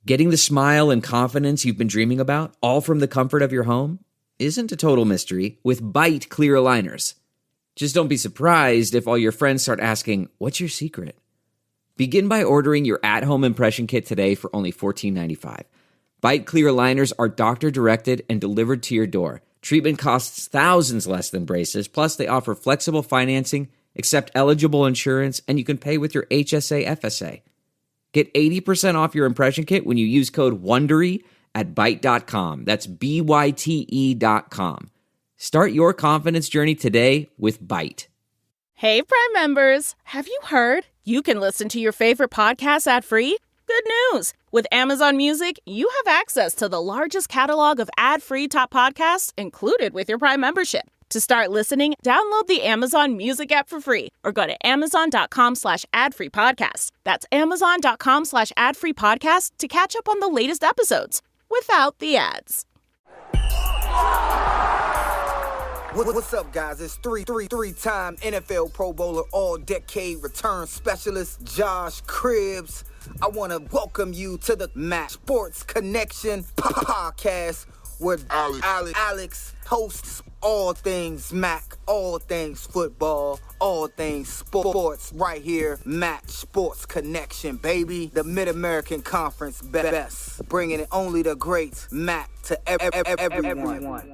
Getting the smile and confidence you've been dreaming about, all from the comfort of your home, isn't a total mystery with Byte clear aligners. Just don't be surprised if all your friends start asking, "What's your secret?" Begin by ordering your at-home impression kit today for only $14.95. Byte clear aligners are doctor-directed and delivered to your door. Treatment costs thousands less than braces, plus they offer flexible financing, accept eligible insurance, and you can pay with your HSA FSA. Get 80% off your impression kit when you use code WONDERY at Byte.com. That's BYTE.com. Start your confidence journey today with Byte. Hey, Prime members. Have you heard? You can listen to your favorite podcasts ad-free? Good news. With Amazon Music, you have access to the largest catalog of ad-free top podcasts included with your Prime membership. To start listening, download the Amazon Music app for free or go to amazon.com/ad-free podcast. That's amazon.com/ad-free podcast to catch up on the latest episodes without the ads. What's up, guys? It's three-time NFL Pro Bowler, all-decade return specialist, Josh Cribbs. I want to welcome you to the Mac Sports Connection podcast, where Alex hosts all things Mac, all things football, all things sports, right here, Mac Sports Connection, baby. The Mid-American Conference best, bringing it only the greats, Mac, to everyone.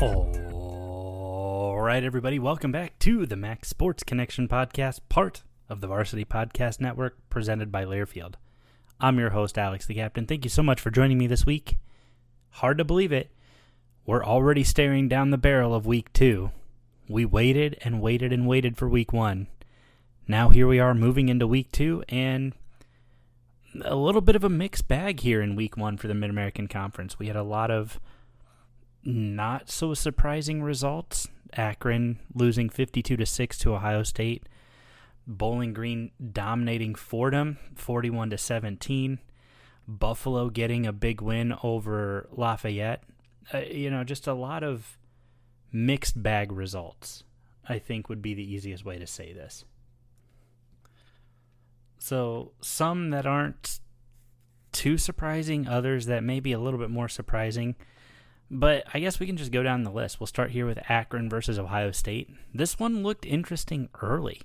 All right, everybody, welcome back to the Mac Sports Connection podcast, part of the Varsity Podcast Network, presented by Learfield. I'm your host, Alex the Captain. Thank you so much for joining me this week. Hard to believe it, we're already staring down the barrel of Week 2. We waited and waited and waited for Week 1. Now here we are moving into Week 2, and a little bit of a mixed bag here in Week 1 for the Mid-American Conference. We had a lot of not so surprising results. Akron losing 52-6 to Ohio State. Bowling Green dominating Fordham 41-17. Buffalo getting a big win over Lafayette. Just a lot of mixed bag results, I think, would be the easiest way to say this. So some that aren't too surprising, others that may be a little bit more surprising. But I guess we can just go down the list. We'll start here with Akron versus Ohio State. This one looked interesting early.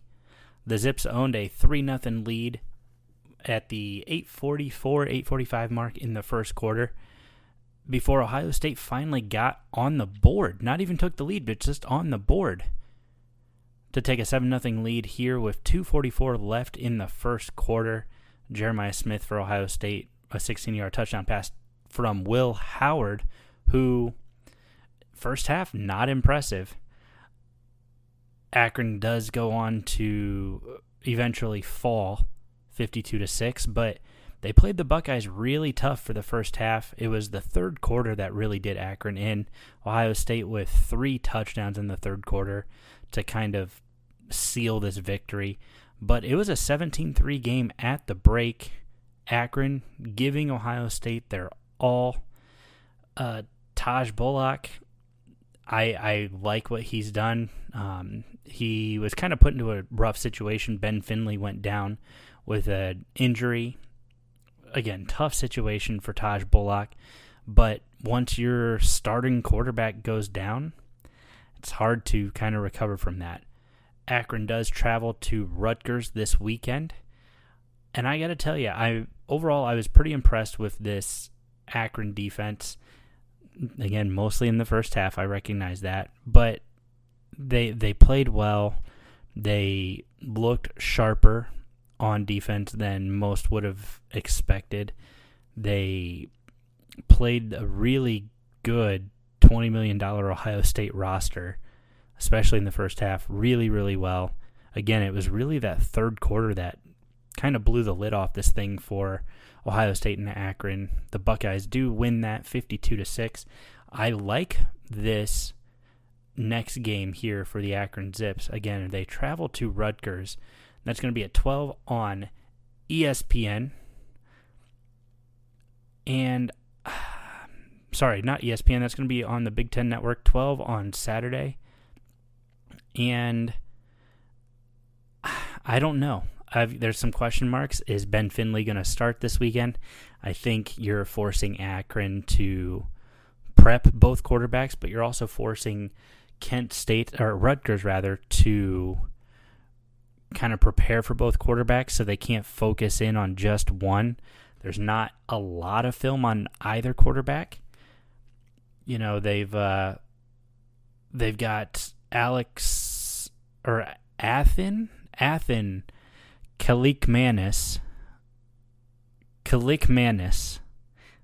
The Zips owned a 3-0 lead at the 8:45 mark in the first quarter before Ohio State finally got on the board. Not even took the lead, but just on the board to take a 7-0 lead here with 2:44 left in the first quarter. Jeremiah Smith for Ohio State, a 16-yard touchdown pass from Will Howard, who, first half, not impressive. Akron does go on to eventually fall 52-6, but they played the Buckeyes really tough for the first half. It was the third quarter that really did Akron in. Ohio State with 3 touchdowns in the third quarter to kind of seal this victory. But it was a 17-3 game at the break. Akron giving Ohio State their all. Taj Bullock, I like what he's done. He was kind of put into a rough situation. Ben Finley went down with an injury. Again, tough situation for Taj Bullock. But once your starting quarterback goes down, it's hard to kind of recover from that. Akron does travel to Rutgers this weekend. And I got to tell you, overall I was pretty impressed with this Akron defense. Again, mostly in the first half, I recognize that. But they played well. They looked sharper on defense than most would have expected. They played a really good $20 million Ohio State roster, especially in the first half, really, really well. Again, it was really that third quarter that kind of blew the lid off this thing for Ohio State and Akron. The Buckeyes do win that 52-6. I like this next game here for the Akron Zips. Again, they travel to Rutgers. That's going to be at 12 on ESPN. And, sorry, not ESPN. That's going to be on the Big Ten Network, 12 on Saturday. And I don't know. There's some question marks. Is Ben Finley going to start this weekend? I think you're forcing Akron to prep both quarterbacks, but you're also forcing Rutgers to kind of prepare for both quarterbacks so they can't focus in on just one. There's not a lot of film on either quarterback. You know, they've got Athan Kalikmanis.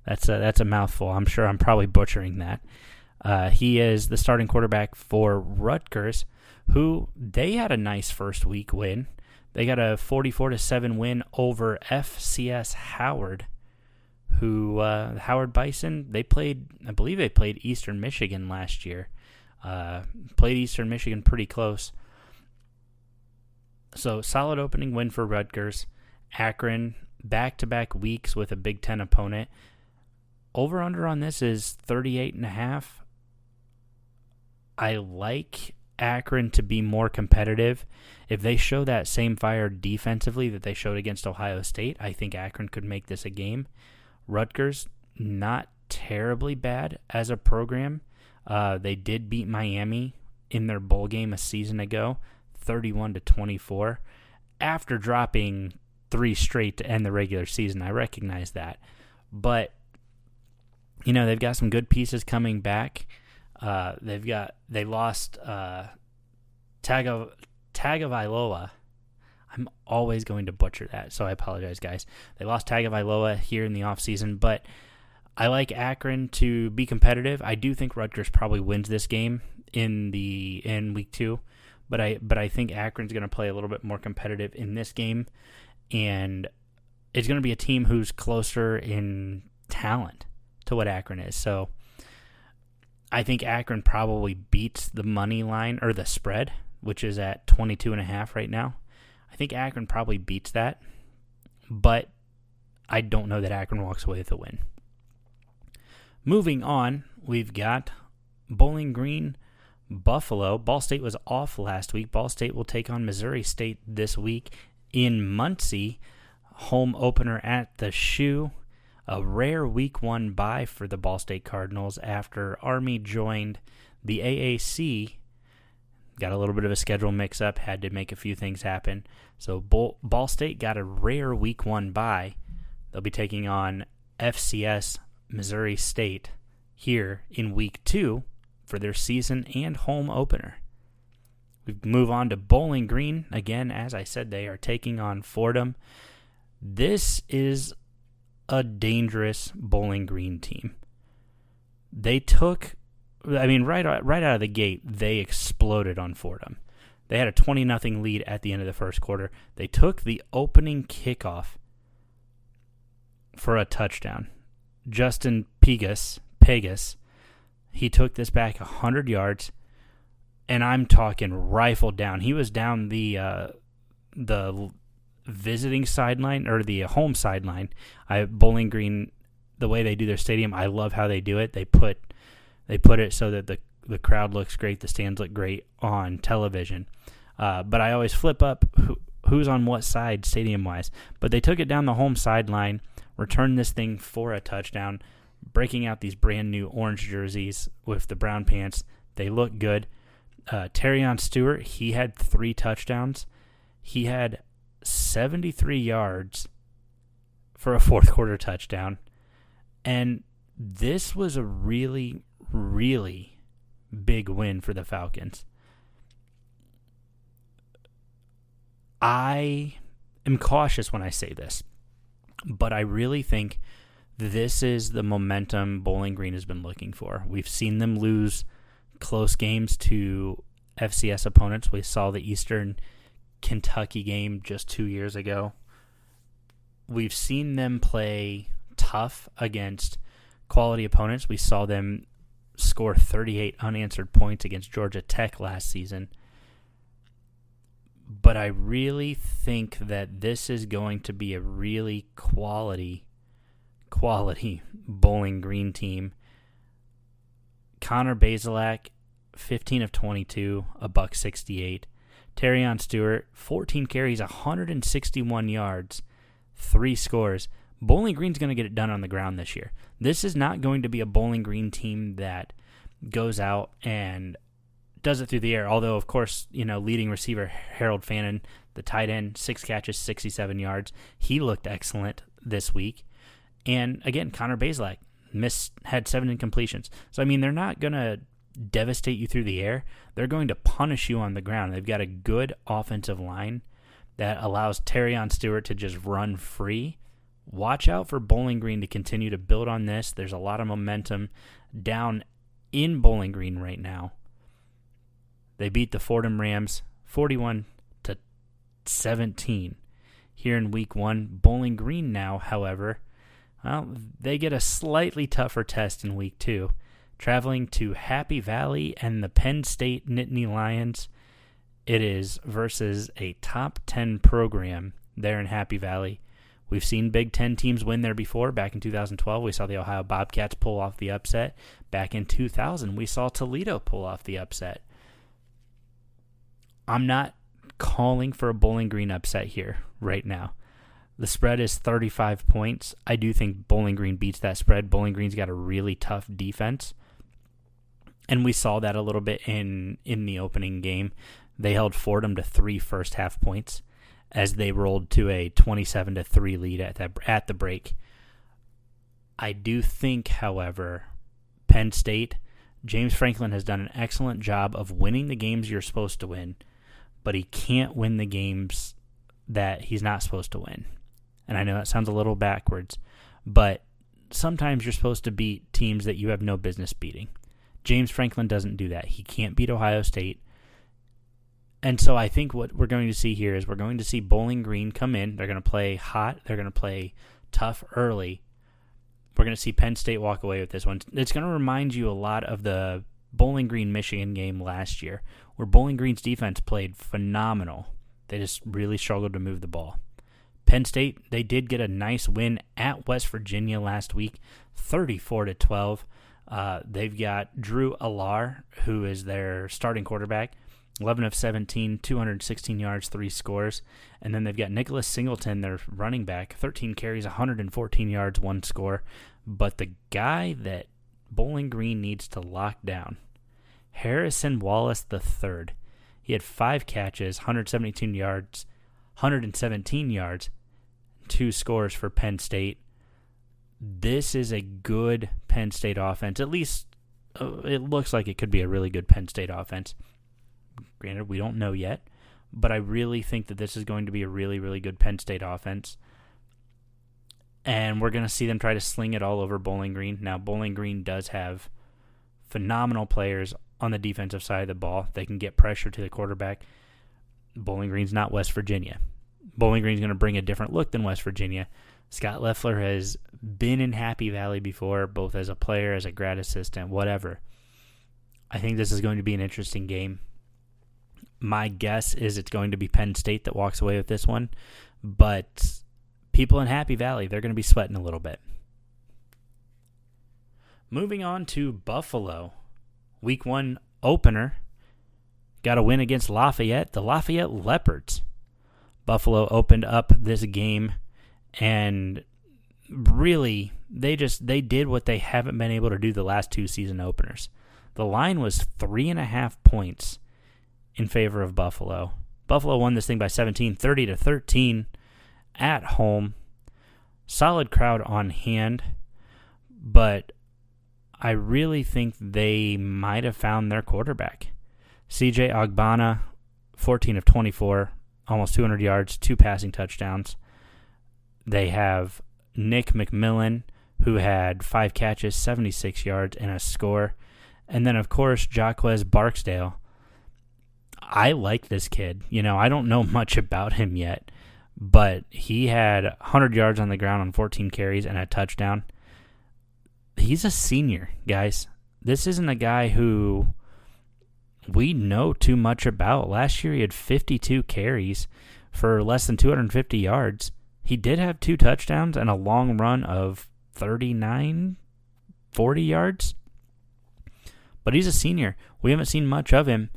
That's a mouthful. I'm sure I'm probably butchering that. He is the starting quarterback for Rutgers, who they had a nice first week win. They got a 44-7 win over FCS Howard, who Howard Bison, I believe they played Eastern Michigan last year. Played Eastern Michigan pretty close. So solid opening win for Rutgers. Akron, back-to-back weeks with a Big Ten opponent. Over-under on this is 38.5. I like Akron to be more competitive. If they show that same fire defensively that they showed against Ohio State, I think Akron could make this a game. Rutgers, not terribly bad as a program. They did beat Miami in their bowl game a season ago, 31-24, after dropping 3 straight to end the regular season. I recognize that. But, you know, they've got some good pieces coming back. They lost Tagovailoa. I'm always going to butcher that, so I apologize, guys. They lost Tagovailoa here in the offseason, but I like Akron to be competitive. I do think Rutgers probably wins this game in week 2, but I think Akron's going to play a little bit more competitive in this game, and it's going to be a team who's closer in talent to what Akron is. So I think Akron probably beats the money line or the spread, which is at 22.5 right now. I think Akron probably beats that, but I don't know that Akron walks away with a win. Moving on, we've got Bowling Green, Buffalo. Ball State was off last week. Ball State will take on Missouri State this week in Muncie. Home opener at the Shoe. A rare week 1 bye for the Ball State Cardinals after Army joined the AAC. Got a little bit of a schedule mix-up, had to make a few things happen. So Ball State got a rare week 1 bye. They'll be taking on FCS Missouri State here in week 2 for their season and home opener. We move on to Bowling Green. Again, as I said, they are taking on Fordham. This is a dangerous Bowling Green team. Right out of the gate, they exploded on Fordham. They had a 20-0 lead at the end of the first quarter. They took the opening kickoff for a touchdown. Justin Pegas, he took this back 100 yards, and I'm talking rifled down. He was down the visiting sideline or the home sideline. Bowling Green, the way they do their stadium, I love how they do it. They put it so that the crowd looks great, the stands look great on television. But I always flip up who's on what side stadium-wise. But they took it down the home sideline, returned this thing for a touchdown, breaking out these brand-new orange jerseys with the brown pants. They look good. Terrion Stewart, he had 3 touchdowns. He had 73 yards for a fourth-quarter touchdown. And this was a really, really big win for the Falcons. I am cautious when I say this, but I really think this is the momentum Bowling Green has been looking for. We've seen them lose close games to FCS opponents. We saw the Eastern Kentucky game just 2 years ago. We've seen them play tough against quality opponents. We saw them score 38 unanswered points against Georgia Tech last season. But I really think that this is going to be a really quality Bowling Green team. Connor Bazelak 15 of 22, a $168. Terrion Stewart, 14 carries, 161 yards, 3 scores. Bowling Green's going to get it done on the ground this year. This is not going to be a Bowling Green team that goes out and does it through the air. Although, of course, leading receiver Harold Fannin, the tight end, 6 catches, 67 yards. He looked excellent this week. And again, Connor Bazelak had 7 incompletions. So, they're not going to devastate you through the air. They're going to punish you on the ground. They've got a good offensive line that allows Terrion Stewart to just run free. Watch out for Bowling Green to continue to build on this. There's a lot of momentum down in Bowling Green right now. They beat the Fordham Rams 41-17 here in week 1. Bowling Green now, however, they get a slightly tougher test in week 2. Traveling to Happy Valley and the Penn State Nittany Lions. It is versus a top 10 program there in Happy Valley. We've seen Big Ten teams win there before. Back in 2012, we saw the Ohio Bobcats pull off the upset. Back in 2000, we saw Toledo pull off the upset. I'm not calling for a Bowling Green upset here right now. The spread is 35 points. I do think Bowling Green beats that spread. Bowling Green's got a really tough defense. And we saw that a little bit in the opening game. They held Fordham to 3 first-half points as they rolled to a 27-3 lead at the break. I do think, however, Penn State, James Franklin has done an excellent job of winning the games you're supposed to win, but he can't win the games that he's not supposed to win. And I know that sounds a little backwards, but sometimes you're supposed to beat teams that you have no business beating. James Franklin doesn't do that. He can't beat Ohio State. And so I think what we're going to see here is we're going to see Bowling Green come in. They're going to play hot. They're going to play tough early. We're going to see Penn State walk away with this one. It's going to remind you a lot of the Bowling Green-Michigan game last year, where Bowling Green's defense played phenomenal. They just really struggled to move the ball. Penn State, they did get a nice win at West Virginia last week, 34-12. They've got Drew Alar, who is their starting quarterback, 11 of 17, 216 yards, 3 scores. And then they've got Nicholas Singleton, their running back, 13 carries, 114 yards, 1 score. But the guy that Bowling Green needs to lock down, Harrison Wallace III. He had 5 catches, 117 yards, 2 scores for Penn State. This is a good Penn State offense. At least it looks like it could be a really good Penn State offense. Granted, we don't know yet, but I really think that this is going to be a really, really good Penn State offense. And we're going to see them try to sling it all over Bowling Green. Now, Bowling Green does have phenomenal players on the defensive side of the ball. They can get pressure to the quarterback. Bowling Green's not West Virginia. Bowling Green's going to bring a different look than West Virginia. Scott Loeffler has been in Happy Valley before, both as a player, as a grad assistant, whatever. I think this is going to be an interesting game. My guess is it's going to be Penn State that walks away with this one, but people in Happy Valley, they're going to be sweating a little bit. Moving on to Buffalo. Week 1 opener. Got a win against Lafayette, the Lafayette Leopards. Buffalo opened up this game, and really, they did what they haven't been able to do the last 2 season openers. The line was 3.5 points in favor of Buffalo. Buffalo won this thing by 17, 30-13 at home. Solid crowd on hand, but I really think they might have found their quarterback. CJ Ogbonna, 14 of 24, almost 200 yards, 2 passing touchdowns. They have Nick McMillan, who had 5 catches, 76 yards, and a score. And then, of course, Jaquez Barksdale. I like this kid. I don't know much about him yet, but he had 100 yards on the ground on 14 carries and a touchdown. He's a senior, guys. This isn't a guy who we know too much about. Last year he had 52 carries for less than 250 yards. He did have 2 touchdowns and a long run of 40 yards. but he's a senior. We haven't seen much of him.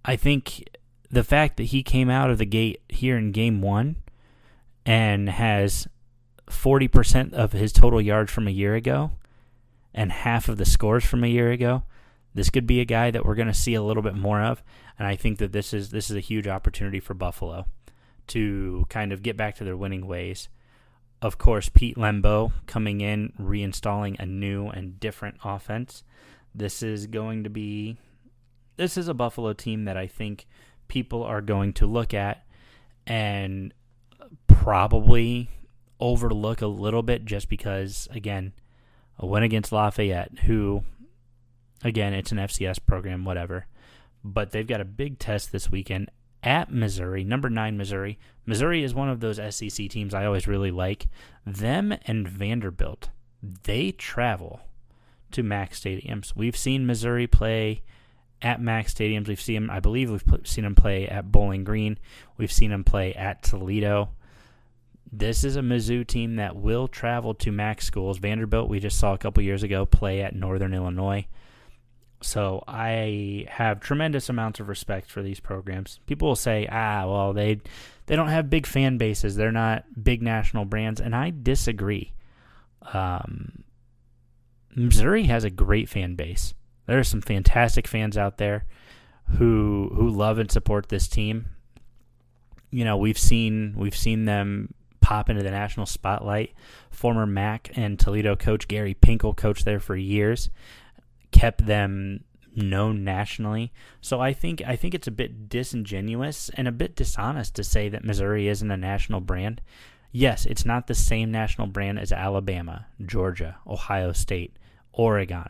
I think the fact that he came out of the gate here in game 1 and has 40% of his total yards from a year ago and half of the scores from a year ago, this could be a guy that we're going to see a little bit more of, and I think that this is a huge opportunity for Buffalo to kind of get back to their winning ways. Of course, Pete Lembo coming in, reinstalling a new and different offense. This is a Buffalo team that I think people are going to look at and probably overlook a little bit just because, again, a win against Lafayette, who, again, it's an FCS program, whatever, but they've got a big test this weekend at Missouri, number 9 Missouri. Missouri is one of those SEC teams I always really like. Them and Vanderbilt, they travel to MAC stadiums. We've seen Missouri play at MAC stadiums. We've seen them play at Bowling Green. We've seen them play at Toledo. This is a Mizzou team that will travel to MAC schools. Vanderbilt, we just saw a couple years ago, play at Northern Illinois. So I have tremendous amounts of respect for these programs. People will say, well, they don't have big fan bases. They're not big national brands, and I disagree. Missouri has a great fan base. There are some fantastic fans out there who love and support this team. You know, we've seen them pop into the national spotlight. Former MAC and Toledo coach Gary Pinkel coached there for years, kept them known nationally. So I think it's a bit disingenuous and a bit dishonest to say that Missouri isn't a national brand. Yes, it's not the same national brand as Alabama, Georgia, Ohio State, Oregon,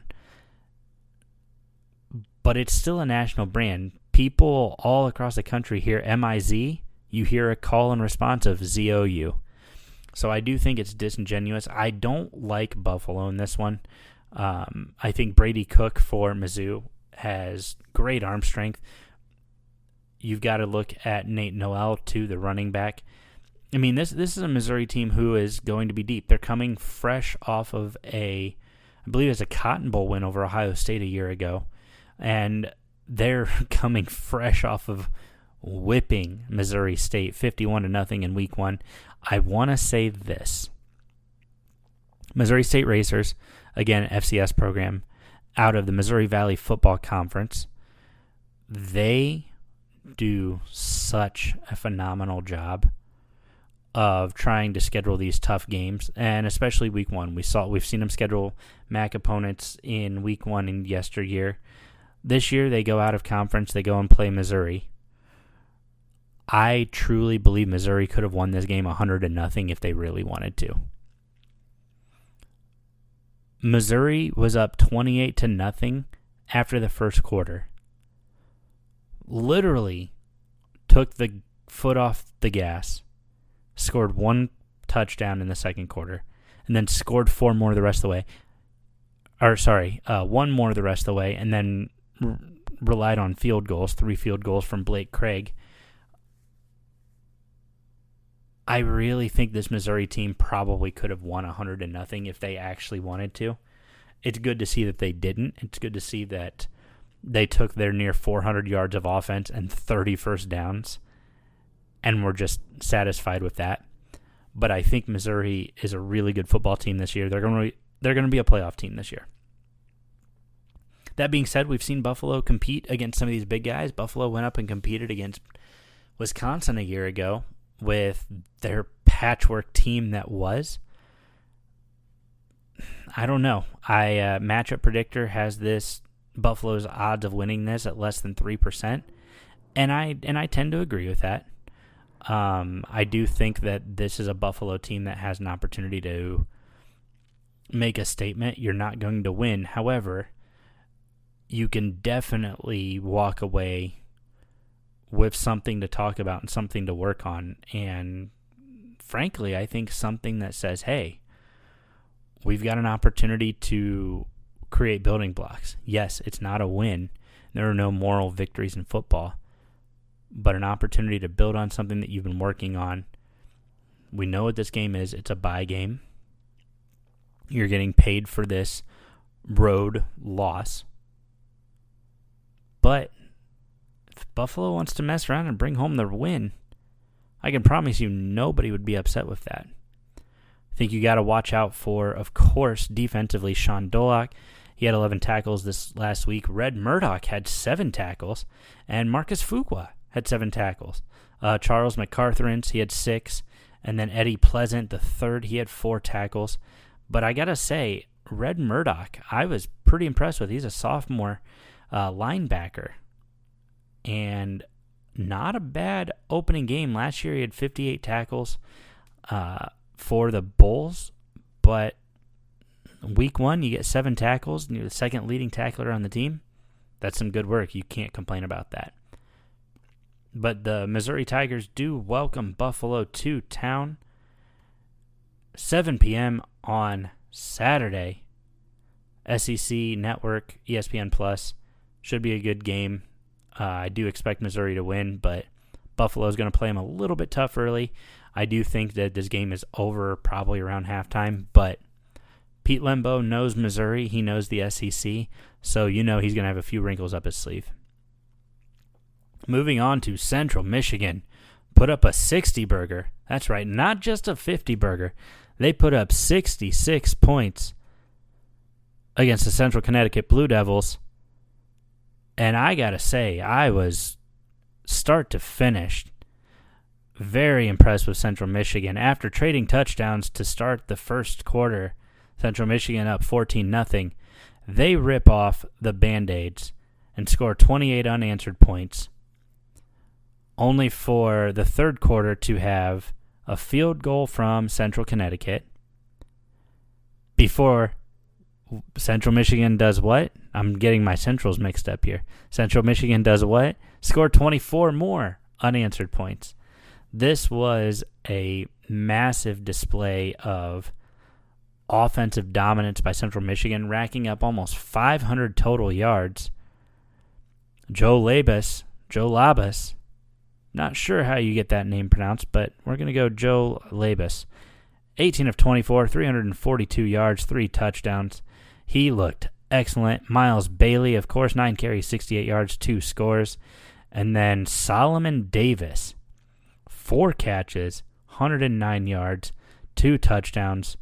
but it's still a national brand. People all across the country hear MIZ, you hear a call and response of ZOU. So I do think it's disingenuous. I don't like Buffalo in this one. I think Brady Cook for Mizzou has great arm strength. You've got to look at Nate Noel, too, the running back. I mean, this is a Missouri team who is going to be deep. They're coming fresh off of I believe it's a Cotton Bowl win over Ohio State a year ago. And they're coming fresh off of whipping Missouri State 51-0 in week 1. I want to say this. Missouri State Racers, again, FCS program, out of the Missouri Valley Football Conference, they do such a phenomenal job of trying to schedule these tough games, and especially week 1. We've seen them schedule MAC opponents in week 1 in yesteryear. This year they go out of conference, they go and play Missouri. I truly believe Missouri could have won this game 100-0 if they really wanted to. Missouri was up 28-0 after the first quarter. Literally took the foot off the gas, scored 1 touchdown in the second quarter, and then scored 4 more the rest of the way. 1 more the rest of the way, and then relied on field goals, 3 field goals from Blake Craig. I really think this Missouri team probably could have won 100-0 if they actually wanted to. It's good to see that they didn't. It's good to see that they took their near 400 yards of offense and 30 first downs and were just satisfied with that. But I think Missouri is a really good football team this year. They're going to be a playoff team this year. That being said, we've seen Buffalo compete against some of these big guys. Buffalo went up and competed against Wisconsin a year ago with their patchwork team that was. I don't know. Matchup Predictor has this Buffalo's odds of winning this at less than 3%, and I tend to agree with that. I do think that this is a Buffalo team that has an opportunity to make a statement. You're not going to win. However, you can definitely walk away with something to talk about and something to work on. And frankly, I think something that says, hey, we've got an opportunity to create building blocks. Yes, it's not a win. There are no moral victories in football, but an opportunity to build on something that you've been working on. We know what this game is. It's a bye game. You're getting paid for this road loss. But if Buffalo wants to mess around and bring home their win, I can promise you nobody would be upset with that. I think you got to watch out for, of course, defensively, Sean Dolac. He had 11 tackles this last week. Red Murdoch had 7 tackles. And Marcus Fuqua had 7 tackles. Charles McCarthrance, he had 6. And then Eddie Pleasant, the third, he had 4 tackles. But I got to say, Red Murdoch, I was pretty impressed with. He's a sophomore linebacker. And not a bad opening game. Last year he had 58 tackles for the Bulls. But week 1, you get 7 tackles, and you're the second leading tackler on the team. That's some good work. You can't complain about that. But the Missouri Tigers do welcome Buffalo to town. 7 p.m. on Saturday. SEC Network, ESPN Plus. Should be a good game. I do expect Missouri to win, but Buffalo's going to play them a little bit tough early. I do think that this game is over probably around halftime, but Pete Lembo knows Missouri. He knows the SEC, so you know he's going to have a few wrinkles up his sleeve. Moving on to Central Michigan. Put up a 60 burger. That's right, not just a 50 burger. They put up 66 points against the Central Connecticut Blue Devils. And I got to say, I was start to finish very impressed with Central Michigan. After trading touchdowns to start the first quarter, Central Michigan up 14-0. They rip off the Band-Aids and score 28 unanswered points, only for the third quarter to have a field goal from Central Connecticut before Central Michigan does what? I'm getting my Centrals mixed up here. Central Michigan does what? Score 24 more unanswered points. This was a massive display of offensive dominance by Central Michigan, racking up almost 500 total yards. Joe Labus, not sure how you get that name pronounced, but we're going to go Joe Labus. 18 of 24, 342 yards, 3 touchdowns. He looked excellent. Miles Bailey, of course, 9 carries, 68 yards, 2 scores. And then Solomon Davis, 4 catches, 109 yards, 2 touchdowns.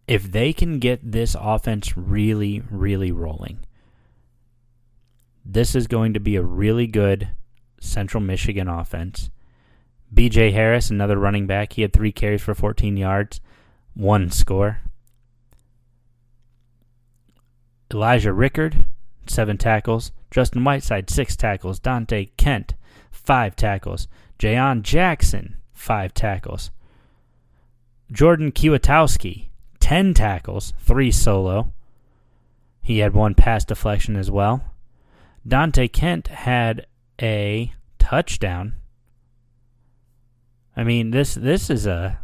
If they can get this offense really, really rolling, this is going to be a really good Central Michigan offense. B.J. Harris, another running back, he had 3 carries for 14 yards, 1 score. Elijah Rickard, 7 tackles. Justin Whiteside, 6 tackles. Dante Kent, 5 tackles. Jayon Jackson, 5 tackles. Jordan Kiewatowski, 10 tackles, 3 solo. He had 1 pass deflection as well. Dante Kent had a touchdown. I mean, this is a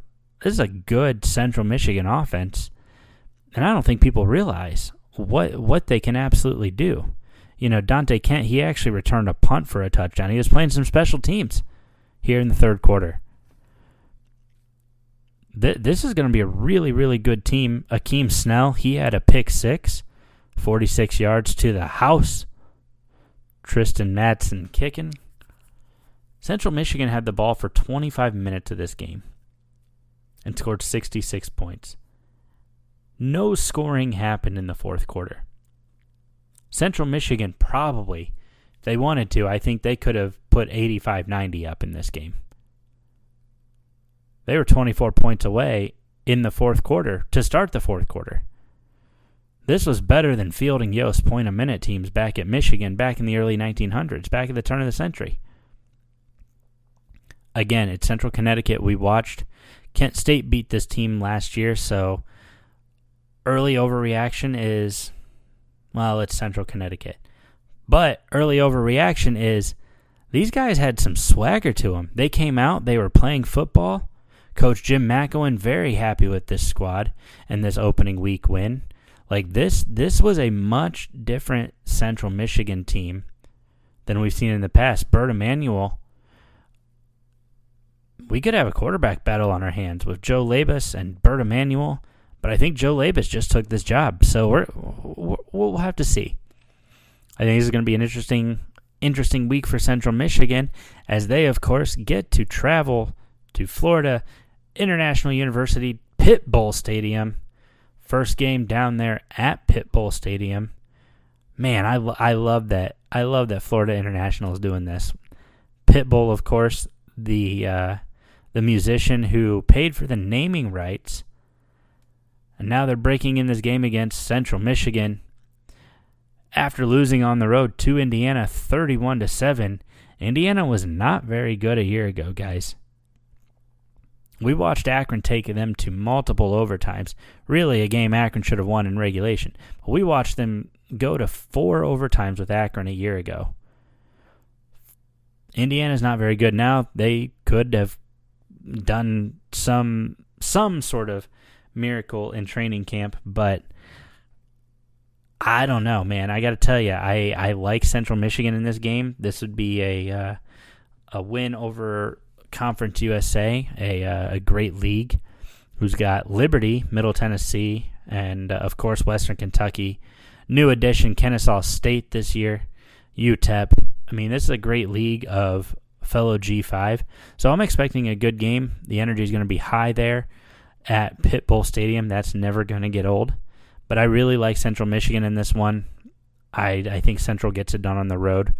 good Central Michigan offense, and I don't think people realize what they can absolutely do. You know, Dante Kent, he actually returned a punt for a touchdown. He was playing some special teams here in the third quarter. This is going to be a really, really good team. Akeem Snell, he had a pick 6, 46 yards to the house. Tristan Madsen kicking. Central Michigan had the ball for 25 minutes of this game and scored 66 points. No scoring happened in the fourth quarter. Central Michigan probably, if they wanted to, I think they could have put 85-90 up in this game. They were 24 points away in the fourth quarter to start the fourth quarter. This was better than fielding Yost point-a-minute teams back at Michigan back in the early 1900s, back at the turn of the century. Again, it's Central Connecticut. We watched Kent State beat this team last year, so early overreaction is, well, it's Central Connecticut. But early overreaction is these guys had some swagger to them. They came out, they were playing football. Coach Jim McElwain very happy with this squad and this opening week win. Like this was a much different Central Michigan team than we've seen in the past. Bert Emanuel, we could have a quarterback battle on our hands with Joe Labus and Bert Emanuel. But I think Joe Labus just took this job, so we'll have to see. I think this is going to be an interesting week for Central Michigan, as they, of course, get to travel to Florida International University Pit Bowl Stadium. First game down there at Pit Bowl Stadium. Man, I love that. I love that Florida International is doing this. Pit Bowl, of course, the musician who paid for the naming rights, and now they're breaking in this game against Central Michigan after losing on the road to Indiana 31-7. Indiana was not very good a year ago, guys. We watched Akron take them to multiple overtimes. Really, a game Akron should have won in regulation. But we watched them go to 4 overtimes with Akron a year ago. Indiana's not very good now. They could have done some sort of miracle in training camp, but I don't know, man. I got to tell you, I like Central Michigan in this game. This would be a win over Conference USA, a great league, who's got Liberty, Middle Tennessee, and, of course, Western Kentucky. New addition, Kennesaw State this year, UTEP. I mean, this is a great league of fellow G5. So I'm expecting a good game. The energy is going to be high there at Pit Bowl Stadium. That's never going to get old. But I really like Central Michigan in this one. I think Central gets it done on the road.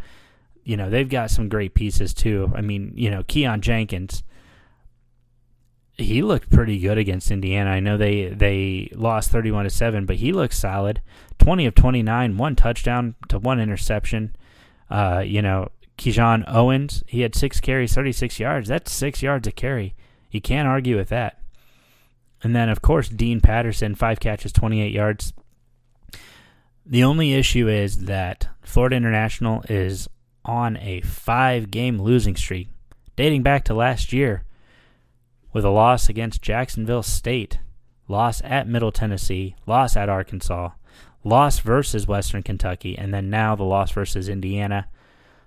You know, they've got some great pieces too. I mean, you know, Keon Jenkins, he looked pretty good against Indiana. I know they lost 31-7, but he looked solid. 20 of 29, 1 touchdown to 1 interception. Keyshawn Owens, he had 6 carries, 36 yards. That's 6 yards a carry. You can't argue with that. And then, of course, Dean Patterson, 5 catches, 28 yards. The only issue is that Florida International is on a 5-game losing streak, dating back to last year, with a loss against Jacksonville State, loss at Middle Tennessee, loss at Arkansas, loss versus Western Kentucky, and then now the loss versus Indiana.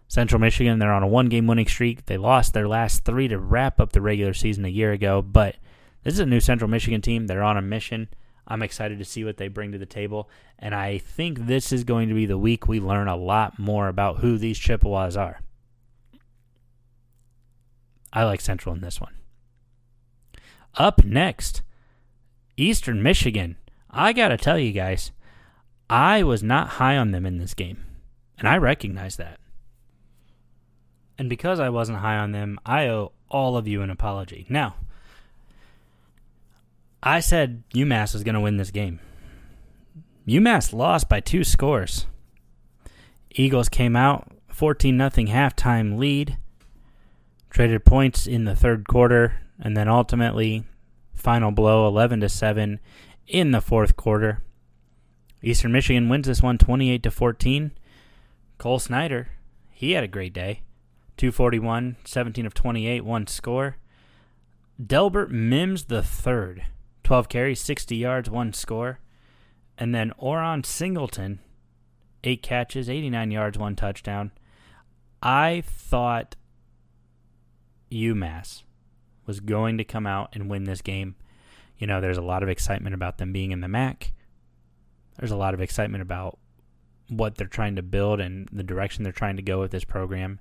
Central Michigan, they're on a 1-game winning streak. They lost their last 3 to wrap up the regular season a year ago, but this is a new Central Michigan team. They're on a mission. I'm excited to see what they bring to the table, and I think this is going to be the week we learn a lot more about who these Chippewas are. I like Central in this one. Up next, Eastern Michigan. I got to tell you guys, I was not high on them in this game, and I recognize that. And because I wasn't high on them, I owe all of you an apology. Now, I said UMass was going to win this game. UMass lost by 2 scores. Eagles came out 14-0 halftime lead, traded points in the third quarter, and then ultimately final blow 11-7 in the fourth quarter. Eastern Michigan wins this one 28-14. Cole Snyder, he had a great day. 241, 17 of 28, 1 score. Delbert Mims III, 12 carries, 60 yards, 1 score. And then Oron Singleton, 8 catches, 89 yards, 1 touchdown. I thought UMass was going to come out and win this game. You know, there's a lot of excitement about them being in the MAC. There's a lot of excitement about what they're trying to build and the direction they're trying to go with this program.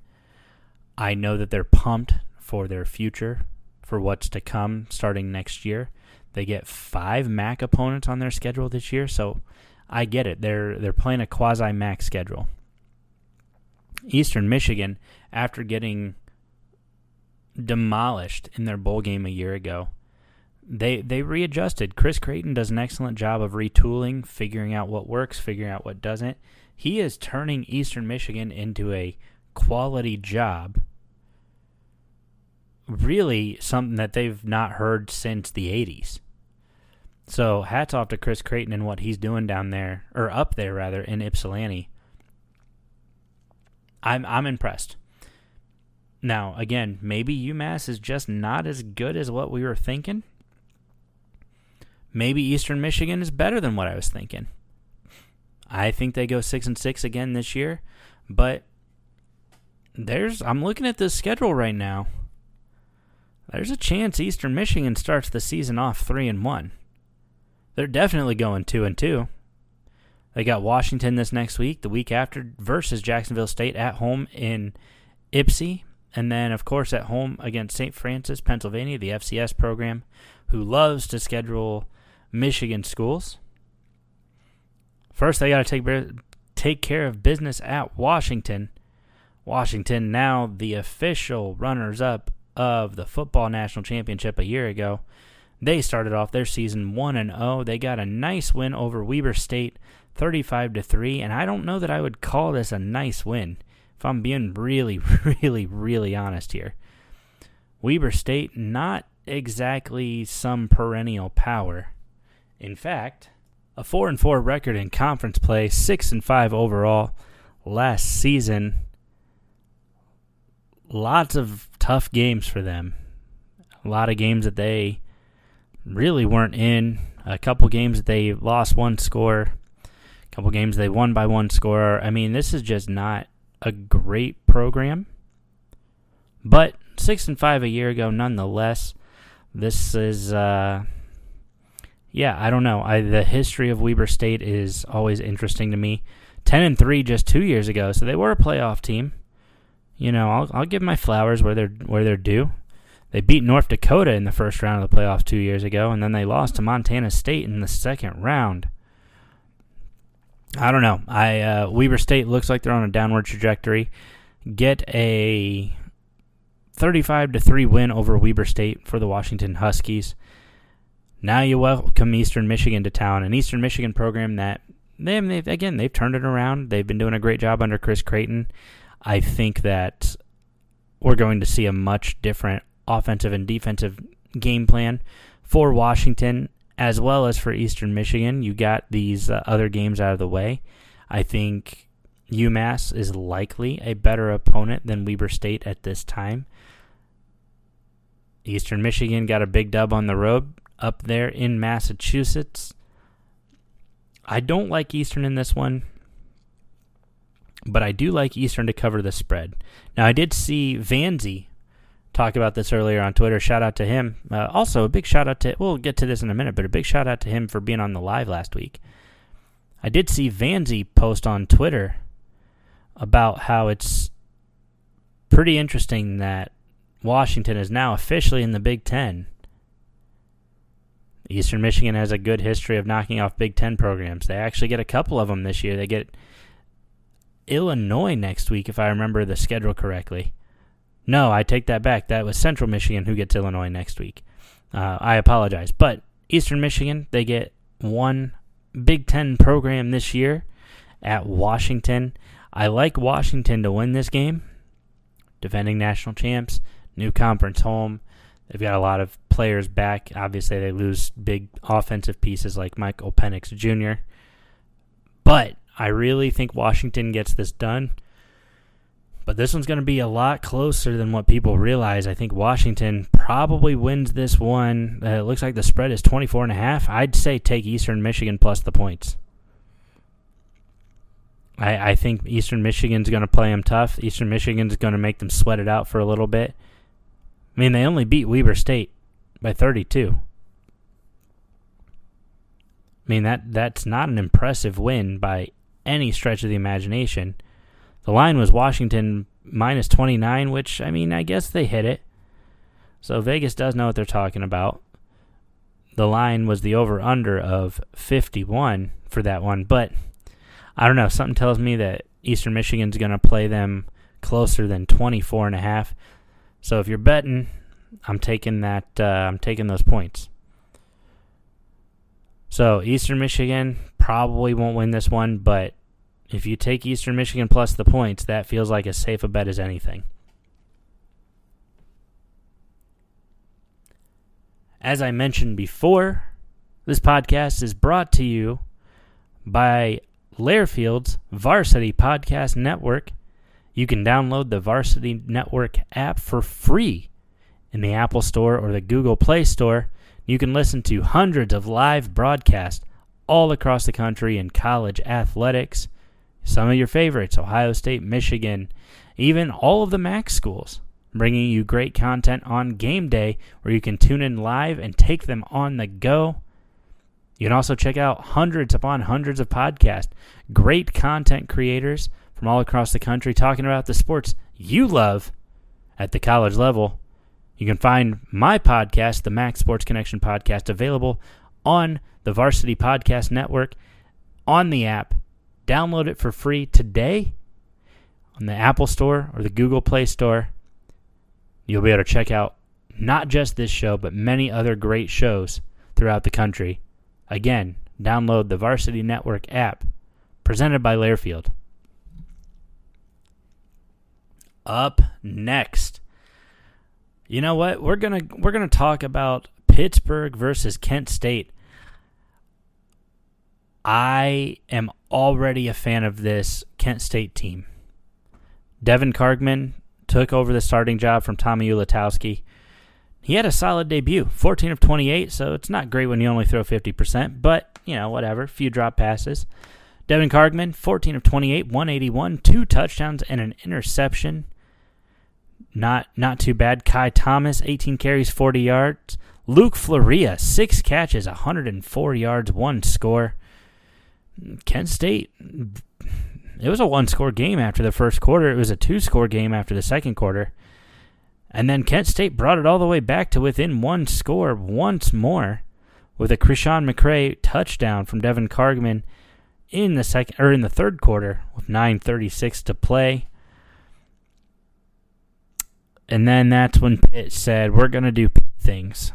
I know that they're pumped for their future, for what's to come starting next year. They get 5 MAC opponents on their schedule this year, so I get it. They're playing a quasi-MAC schedule. Eastern Michigan, after getting demolished in their bowl game a year ago, they readjusted. Chris Creighton does an excellent job of retooling, figuring out what works, figuring out what doesn't. He is turning Eastern Michigan into a quality job. Really something that they've not heard since the 80s. So hats off to Chris Creighton and what he's doing down there, or up there rather, in Ypsilanti. I'm impressed. Now, again, maybe UMass is just not as good as what we were thinking. Maybe Eastern Michigan is better than what I was thinking. I think they go 6-6 again this year, but I'm looking at this schedule right now. There's a chance Eastern Michigan starts the season off 3-1. They're definitely going 2-2. They got Washington this next week, the week after, versus Jacksonville State at home in Ypsi. And then, of course, at home against St. Francis, Pennsylvania, the FCS program, who loves to schedule Michigan schools. First, they got to take care of business at Washington. Washington, now the official runners-up of the football national championship a year ago. They started off their season 1-0. They got a nice win over Weber State, 35-3, and I don't know that I would call this a nice win, if I'm being really, really, really honest here. Weber State, not exactly some perennial power. In fact, a 4-4 record in conference play, 6-5 overall last season. Lots of tough games for them. A lot of games that they really weren't in. A couple games that they lost one score. A couple games they won by one score. I mean, this is just not a great program. But 6-5 a year ago, nonetheless. This is, I don't know. The history of Weber State is always interesting to me. 10-3 just 2 years ago, so they were a playoff team. You know, I'll give my flowers where they're due. They beat North Dakota in the first round of the playoffs 2 years ago, and then they lost to Montana State in the second round. I don't know. Weber State looks like they're on a downward trajectory. Get a 35-3 win over Weber State for the Washington Huskies. Now you welcome Eastern Michigan to town, an Eastern Michigan program that they've turned it around. They've been doing a great job under Chris Creighton. I think that we're going to see a much different offensive and defensive game plan for Washington as well as for Eastern Michigan. You got these other games out of the way. I think UMass is likely a better opponent than Weber State at this time. Eastern Michigan got a big dub on the road up there in Massachusetts. I don't like Eastern in this one, but I do like Eastern to cover the spread. Now, I did see Vanzi talk about this earlier on Twitter. Shout out to him. Also, a big shout out to, we'll get to this in a minute, but a big shout out to him for being on the live last week. I did see Vanzi post on Twitter about how it's pretty interesting that Washington is now officially in the Big Ten. Eastern Michigan has a good history of knocking off Big Ten programs. They actually get a couple of them this year. They get Illinois next week, if I remember the schedule correctly. No, I take that back. That was Central Michigan who gets Illinois next week. I apologize. But Eastern Michigan, they get one Big Ten program this year at Washington. I like Washington to win this game. Defending national champs, new conference home. They've got a lot of players back. Obviously, they lose big offensive pieces like Michael Penix Jr. But I really think Washington gets this done. But this one's going to be a lot closer than what people realize. I think Washington probably wins this one. It looks like the spread is 24.5. I'd say take Eastern Michigan plus the points. I think Eastern Michigan's going to play them tough. Eastern Michigan's going to make them sweat it out for a little bit. I mean, they only beat Weber State by 32. I mean, that's not an impressive win by any stretch of the imagination. The line was Washington minus 29, which, I mean, I guess they hit it. So Vegas does know what they're talking about. The line was the over-under of 51 for that one. But, I don't know, something tells me that Eastern Michigan's going to play them closer than 24.5. So if you're betting, I'm taking that. I'm taking those points. So Eastern Michigan probably won't win this one, but if you take Eastern Michigan plus the points, that feels like as safe a bet as anything. As I mentioned before, this podcast is brought to you by Lairfield's Varsity Podcast Network. You can download the Varsity Network app for free in the Apple Store or the Google Play Store. You can listen to hundreds of live broadcasts all across the country in college athletics. Some of your favorites, Ohio State, Michigan, even all of the MAC schools, bringing you great content on game day where you can tune in live and take them on the go. You can also check out hundreds upon hundreds of podcasts, great content creators from all across the country talking about the sports you love at the college level. You can find my podcast, the Max Sports Connection podcast, available on the Varsity Podcast Network, on the app. Download it for free today on the Apple Store or the Google Play Store. You'll be able to check out not just this show, but many other great shows throughout the country. Again, download the Varsity Network app, presented by Lairfield. Up next, you know what? We're gonna talk about Pittsburgh versus Kent State. I am already a fan of this Kent State team. Devin Cargman took over the starting job from Tommy Ulatowski. He had a solid debut, 14 of 28, so it's not great when you only throw 50%, but, whatever, few drop passes. Devin Cargman, 14 of 28, 181, 2 touchdowns and an interception. Not too bad. Kai Thomas, 18 carries, 40 yards. Luke Floria, 6 catches, 104 yards, 1 score. Kent State, it was a 1-score game after the first quarter. It was a 2-score game after the second quarter. And then Kent State brought it all the way back to within 1 score once more with a Krishan McCray touchdown from Devin Cargman in the third quarter with 9:36 to play. And then that's when Pitt said, we're going to do Pitt things.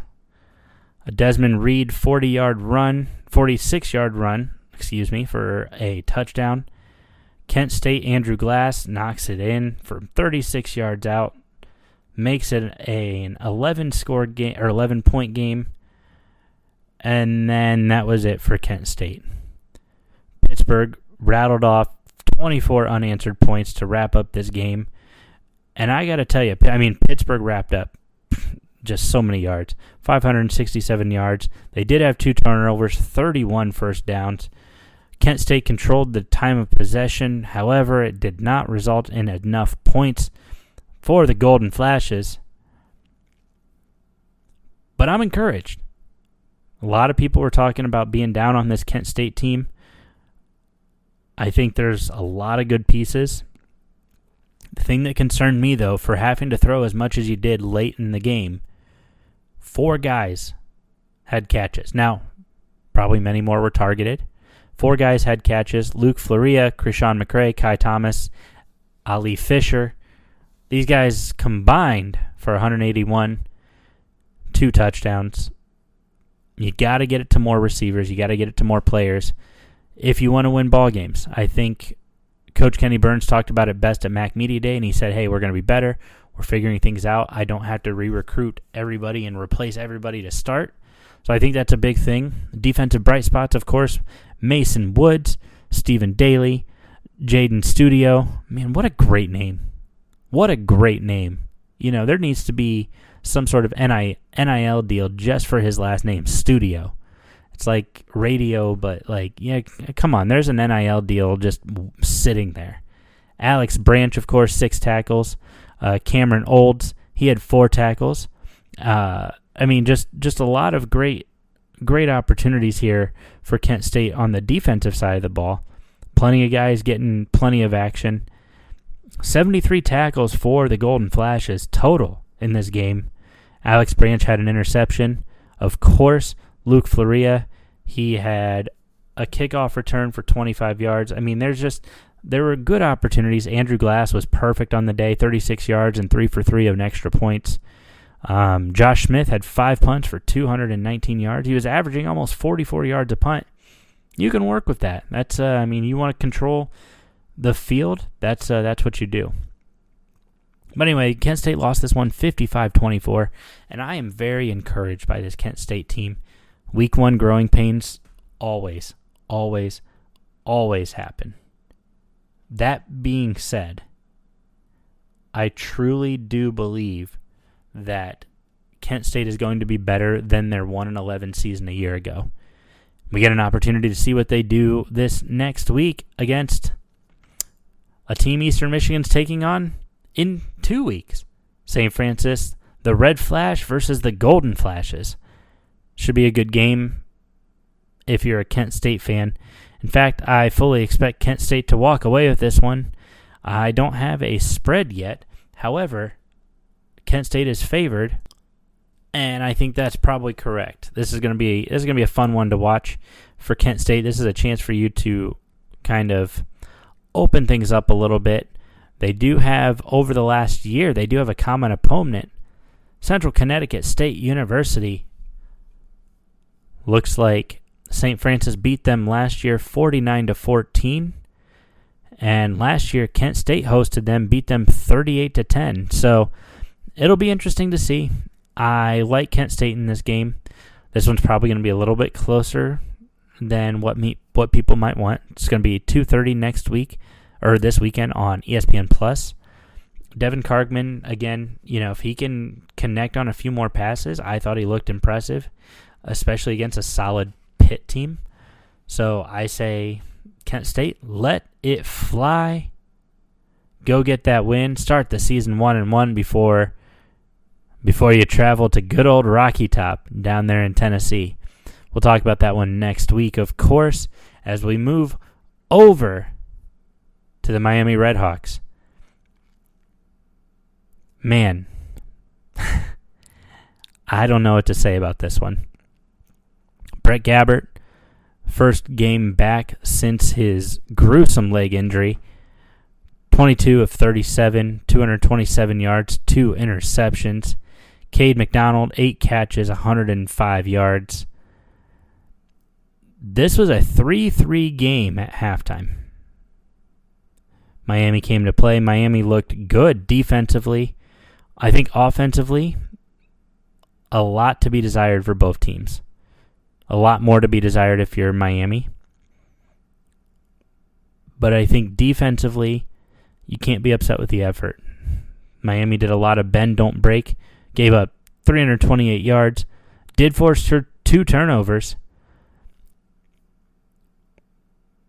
A Desmond Reed 46-yard run, for a touchdown. Kent State, Andrew Glass knocks it in from 36 yards out. Makes it an 11-point game. And then that was it for Kent State. Pittsburgh rattled off 24 unanswered points to wrap up this game. And I got to tell you, Pittsburgh wrapped up just so many yards. 567 yards. They did have 2 turnovers, 31 first downs. Kent State controlled the time of possession. However, it did not result in enough points for the Golden Flashes. But I'm encouraged. A lot of people were talking about being down on this Kent State team. I think there's a lot of good pieces. The thing that concerned me, though, for having to throw as much as you did late in the game, 4 guys had catches. Now, probably many more were targeted. 4 guys had catches. Luke Floria, Krishan McCray, Kai Thomas, Ali Fisher. These guys combined for 181, 2 touchdowns. You got to get it to more receivers. You got to get it to more players if you want to win ball games. I think Coach Kenny Burns talked about it best at MAC Media Day, and he said, hey, we're going to be better. We're figuring things out. I don't have to re-recruit everybody and replace everybody to start. So I think that's a big thing. Defensive bright spots, of course, Mason Woods, Stephen Daly, Jaden Studio. Man, what a great name. What a great name. There needs to be some sort of NIL deal just for his last name, Studio. It's like radio, but come on. There's an NIL deal just sitting there. Alex Branch, of course, 6 tackles. Cameron Olds, he had 4 tackles. Just a lot of great opportunities here for Kent State on the defensive side of the ball. Plenty of guys getting plenty of action. 73 tackles for the Golden Flashes total in this game. Alex Branch had an interception. Of course, Luke Floria, he had a kickoff return for 25 yards. There were good opportunities. Andrew Glass was perfect on the day, 36 yards and 3 for 3 of extra points. Josh Smith had 5 punts for 219 yards. He was averaging almost 44 yards a punt. You can work with that. That's you want to control the field. That's what you do. But anyway, Kent State lost this one 55-24, and I am very encouraged by this Kent State team. Week 1 growing pains always happen. That being said, I truly do believe that Kent State is going to be better than their 1-11 season a year ago. We get an opportunity to see what they do this next week against a team Eastern Michigan's taking on in 2 weeks. St. Francis, the Red Flash versus the Golden Flashes. Should be a good game. if you're a Kent State fan. In fact, I fully expect Kent State to walk away with this one. I don't have a spread yet. However, Kent State is favored, and I think that's probably correct. This is going to be a fun one to watch for Kent State. This is a chance for you to kind of open things up a little bit. They do have, over the last year, they do have a common opponent. Central Connecticut State University. Looks like St. Francis beat them last year 49-14. And last year, Kent State hosted them, beat them 38-10. So it'll be interesting to see. I like Kent State in this game. This one's probably going to be a little bit closer than what people might want. It's going to be 2:30 next week, or this weekend on ESPN Plus. Devin Cargman, again, if he can connect on a few more passes, I thought he looked impressive, especially against a solid Pitt team. So I say Kent State, let it fly. Go get that win. Start the season 1-1 before you travel to good old Rocky Top down there in Tennessee. We'll talk about that one next week, of course, as we move over to the Miami Redhawks. Man, I don't know what to say about this one. Brett Gabbert, first game back since his gruesome leg injury. 22 of 37, 227 yards, 2 interceptions. Cade McDonald, 8 catches, 105 yards. This was a 3-3 game at halftime. Miami came to play. Miami looked good defensively. I think offensively, a lot to be desired for both teams. A lot more to be desired if you're Miami. But I think defensively, you can't be upset with the effort. Miami did a lot of bend, don't break. Gave up 328 yards. Did force 2 turnovers.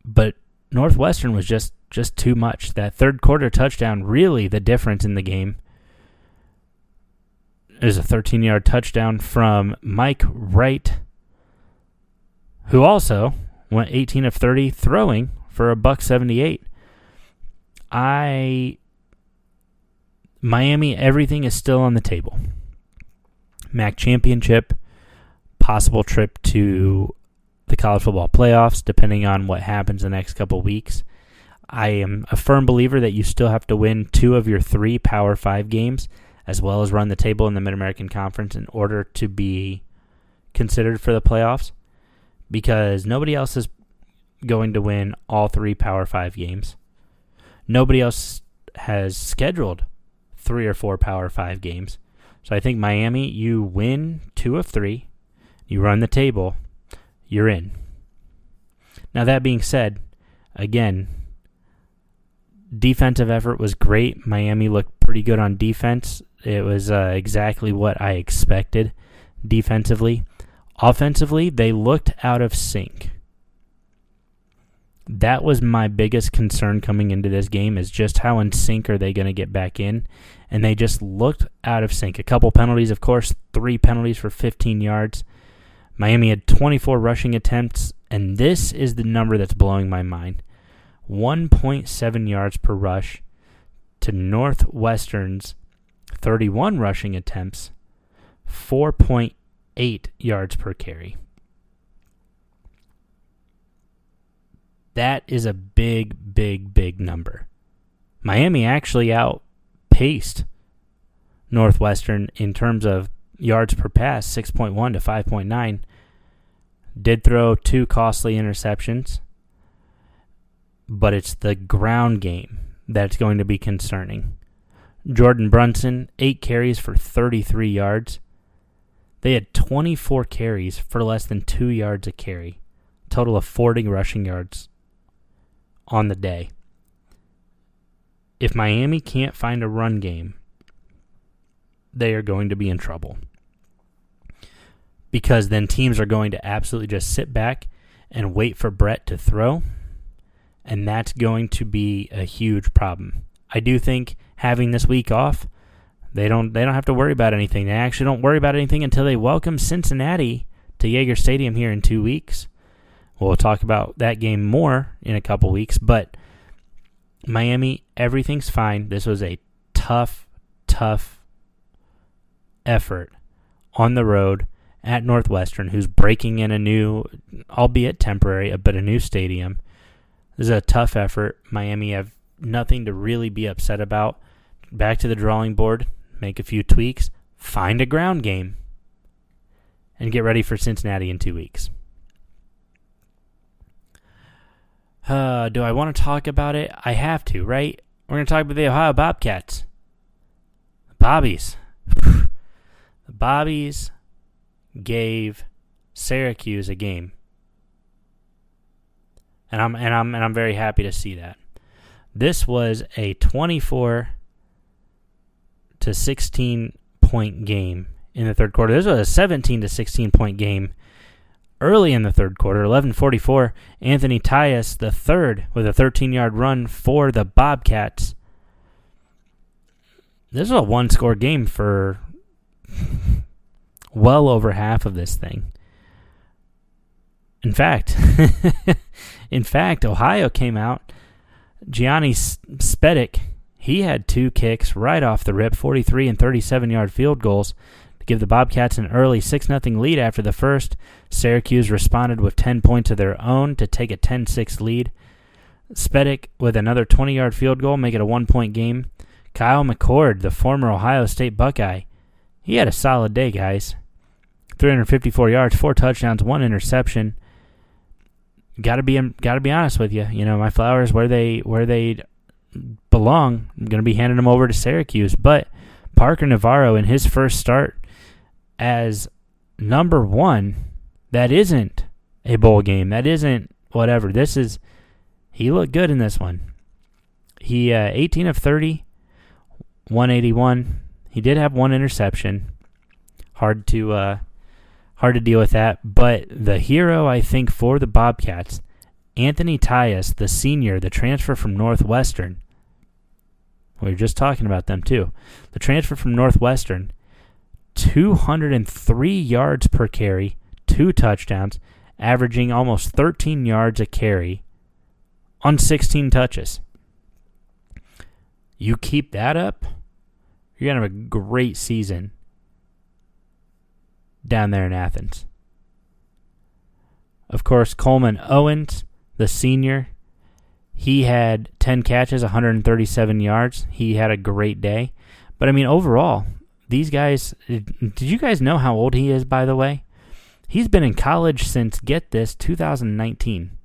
But Northwestern was just too much. That third quarter touchdown, really the difference in the game. It was a 13-yard touchdown from Mike Wright, who also went 18 of 30 throwing for $178. Miami, everything is still on the table. MAC championship, possible trip to the college football playoffs, depending on what happens the next couple weeks. I am a firm believer that you still have to win 2 of your 3 Power 5 games, as well as run the table in the Mid-American Conference in order to be considered for the playoffs, because nobody else is going to win all 3 Power 5 games. Nobody else has scheduled 3 or 4 Power 5 games. So I think Miami, you win 2 of 3, you run the table, you're in. Now that being said, again, defensive effort was great. Miami looked pretty good on defense. It was exactly what I expected defensively. Offensively, they looked out of sync. That was my biggest concern coming into this game, is just how in sync are they going to get back in. And they just looked out of sync. A couple penalties, of course, 3 penalties for 15 yards. Miami had 24 rushing attempts, and this is the number that's blowing my mind. 1.7 yards per rush to Northwestern's 31 rushing attempts, 4.8 yards per carry. That is a big, big, big number. Miami actually outpaced Northwestern in terms of yards per pass, 6.1 to 5.9. Did throw 2 costly interceptions, but it's the ground game that's going to be concerning. Jordan Brunson, 8 carries for 33 yards. They had 24 carries for less than 2 yards a carry. Total of 40 rushing yards on the day. If Miami can't find a run game, they are going to be in trouble. Because then teams are going to absolutely just sit back and wait for Brett to throw, and that's going to be a huge problem. I do think having this week off, they don't have to worry about anything. They actually don't worry about anything until they welcome Cincinnati to Yager Stadium here in 2 weeks. We'll talk about that game more in a couple weeks, but Miami, everything's fine. This was a tough effort on the road at Northwestern, who's breaking in a new, albeit temporary, but a new stadium. This is a tough effort. Miami have nothing to really be upset about. Back to the drawing board, make a few tweaks, find a ground game, and get ready for Cincinnati in 2 weeks. Do I want to talk about it? I have to, right? We're going to talk about the Ohio Bobcats. The Bobbies. The Bobbies gave Syracuse a game. And I'm very happy to see that. This was a 24 to 16 point game in the third quarter. This was a 17 to 16 point game early in the third quarter. 11:44, Anthony Tyus the third with a 13-yard run for the Bobcats. This was a one-score game for well over half of this thing. In fact, Ohio came out. Gianni Spedic, he had 2 kicks right off the rip, 43 and 37-yard field goals to give the Bobcats an early 6-0 lead after the first. Syracuse responded with 10 points of their own to take a 10-6 lead. Spedic with another 20-yard field goal, make it a 1-point game. Kyle McCord, the former Ohio State Buckeye, he had a solid day, guys. 354 yards, 4 touchdowns, 1 interception. Gotta be honest with you. You know, my Flowers, where they belong, I'm gonna be handing them over to Syracuse. But Parker Navarro in his first start as number 1, that isn't a bowl game. That isn't whatever. He looked good in this one. He 18 of 30, 181. He did have 1 interception. Hard to deal with that. But the hero, I think, for the Bobcats, Anthony Tyus, the senior, the transfer from Northwestern. We were just talking about them, too. The transfer from Northwestern, 203 yards per carry, 2 touchdowns, averaging almost 13 yards a carry on 16 touches. You keep that up, you're going to have a great season down there in Athens. Of course, Coleman Owens, the senior, he had 10 catches, 137 yards. He had a great day. But, I mean, overall, these guys, did you guys know how old he is, by the way? He's been in college since, get this, 2019.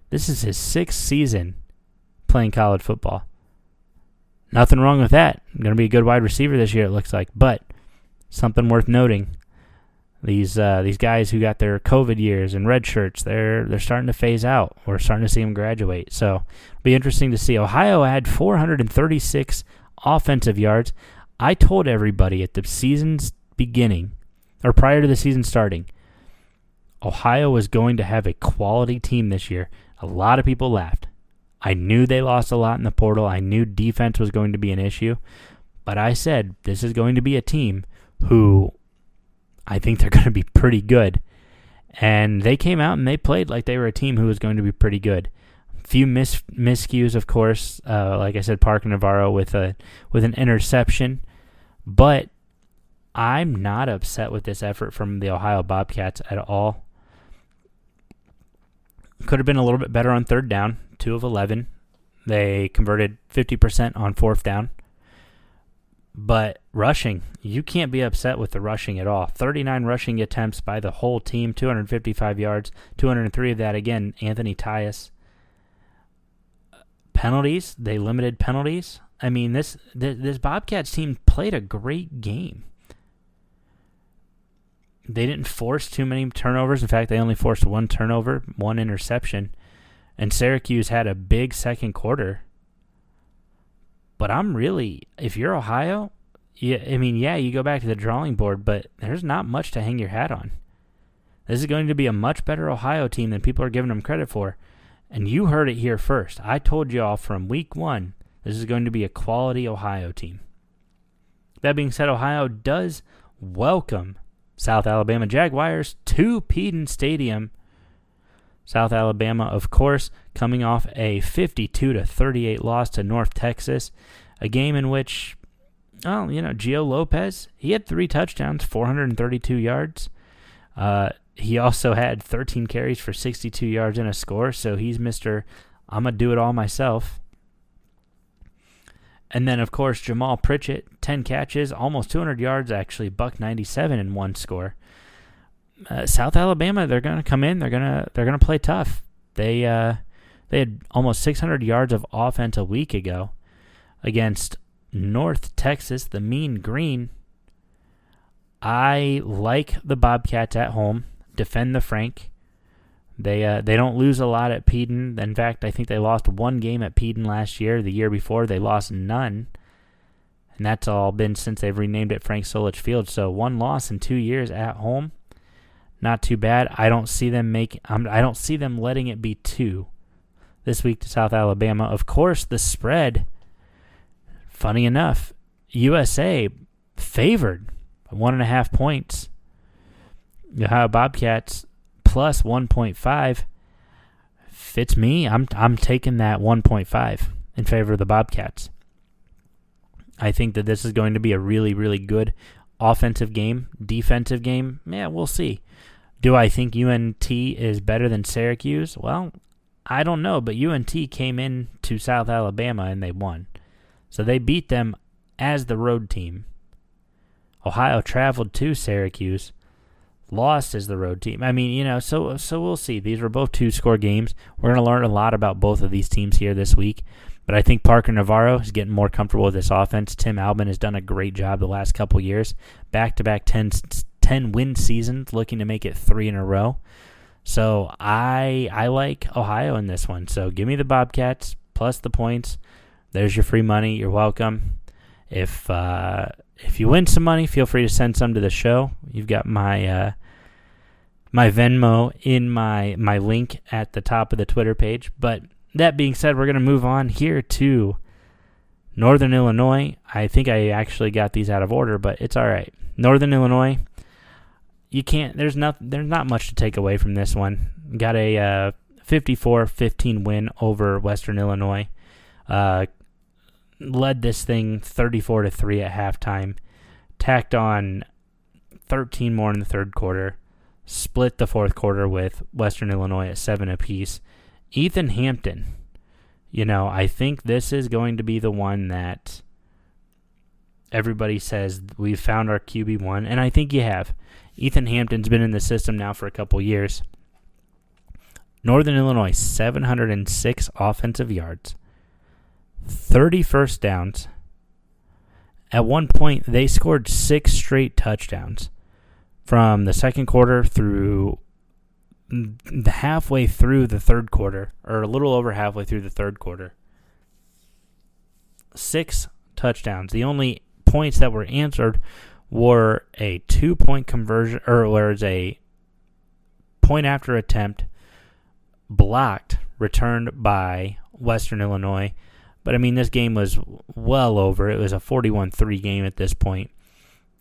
This is his 6th season playing college football. Nothing wrong with that. Going to be a good wide receiver this year, it looks like. But something worth noting, these guys who got their COVID years and red shirts, they're starting to phase out. We're starting to see them graduate. So it'll be interesting to see. Ohio had 436 offensive yards. I told everybody at the season's beginning, or prior to the season starting, Ohio was going to have a quality team this year. A lot of people laughed. I knew they lost a lot in the portal. I knew defense was going to be an issue. But I said, this is going to be a team who I think they're going to be pretty good. And they came out and they played like they were a team who was going to be pretty good. A few miscues, of course. Like I said, Parker Navarro with an interception. But I'm not upset with this effort from the Ohio Bobcats at all. Could have been a little bit better on third down, 2 of 11. They converted 50% on fourth down. But rushing, you can't be upset with the rushing at all. 39 rushing attempts by the whole team, 255 yards, 203 of that, again, Anthony Tyus. Penalties, they limited penalties. I mean, this Bobcats team played a great game. They didn't force too many turnovers. In fact, they only forced 1 turnover, 1 interception. And Syracuse had a big second quarter. But if you're Ohio, you go back to the drawing board, but there's not much to hang your hat on. This is going to be a much better Ohio team than people are giving them credit for. And you heard it here first. I told you all from week 1, this is going to be a quality Ohio team. That being said, Ohio does welcome South Alabama Jaguars to Peden Stadium South Alabama, of course, coming off a 52-38 loss to North Texas, a game in which, Gio Lopez, he had 3 touchdowns, 432 yards. He also had 13 carries for 62 yards and a score, so he's Mr. I'm going to do it all myself. And then, of course, Jamal Pritchett, 10 catches, almost 200 yards, actually, $197 and 1 score. South Alabama, they're going to come in. They're going to play tough. They had almost 600 yards of offense a week ago against North Texas, the Mean Green. I like the Bobcats at home. Defend the Frank. They don't lose a lot at Peden. In fact, I think they lost 1 game at Peden last year. The year before, they lost none. And that's all been since they've renamed it Frank Solich Field. So 1 loss in 2 years at home. Not too bad. I don't see them letting it be 2 this week to South Alabama. Of course, the spread, funny enough, USA favored 1.5 points. The Ohio Bobcats plus 1.5 fits me. I'm taking that 1.5 in favor of the Bobcats. I think that this is going to be a really, really good offensive game. Defensive game, we'll see. Do I think UNT is better than Syracuse? Well, I don't know, but UNT came in to South Alabama and they won. So they beat them as the road team. Ohio traveled to Syracuse, lost as the road team. I mean, so we'll see. These were both 2-score games. We're going to learn a lot about both of these teams here this week. But I think Parker Navarro is getting more comfortable with this offense. Tim Albin has done a great job the last couple years. Back-to-back 10-win seasons, looking to make it 3 in a row. So I like Ohio in this one. So give me the Bobcats plus the points. There's your free money. You're welcome. If you win some money, feel free to send some to the show. You've got my my Venmo in my link at the top of the Twitter page. But that being said, we're going to move on here to Northern Illinois. I think I actually got these out of order, but it's all right. Northern Illinois, there's not much to take away from this one. Got a 54-15 win over Western Illinois. Led this thing 34-3 at halftime. Tacked on 13 more in the third quarter. Split the fourth quarter with Western Illinois at 7 apiece. Ethan Hampton, I think this is going to be the one that everybody says we've found our QB1, and I think you have. Ethan Hampton's been in the system now for a couple years. Northern Illinois, 706 offensive yards, 30 first downs. At one point, they scored 6 straight touchdowns from the second quarter through the halfway through the third quarter, or a little over halfway through the third quarter. 6 touchdowns. The only points that were answered were a 2-point conversion, or was a point after attempt blocked, returned by Western Illinois. But, this game was well over. It was a 41-3 game at this point.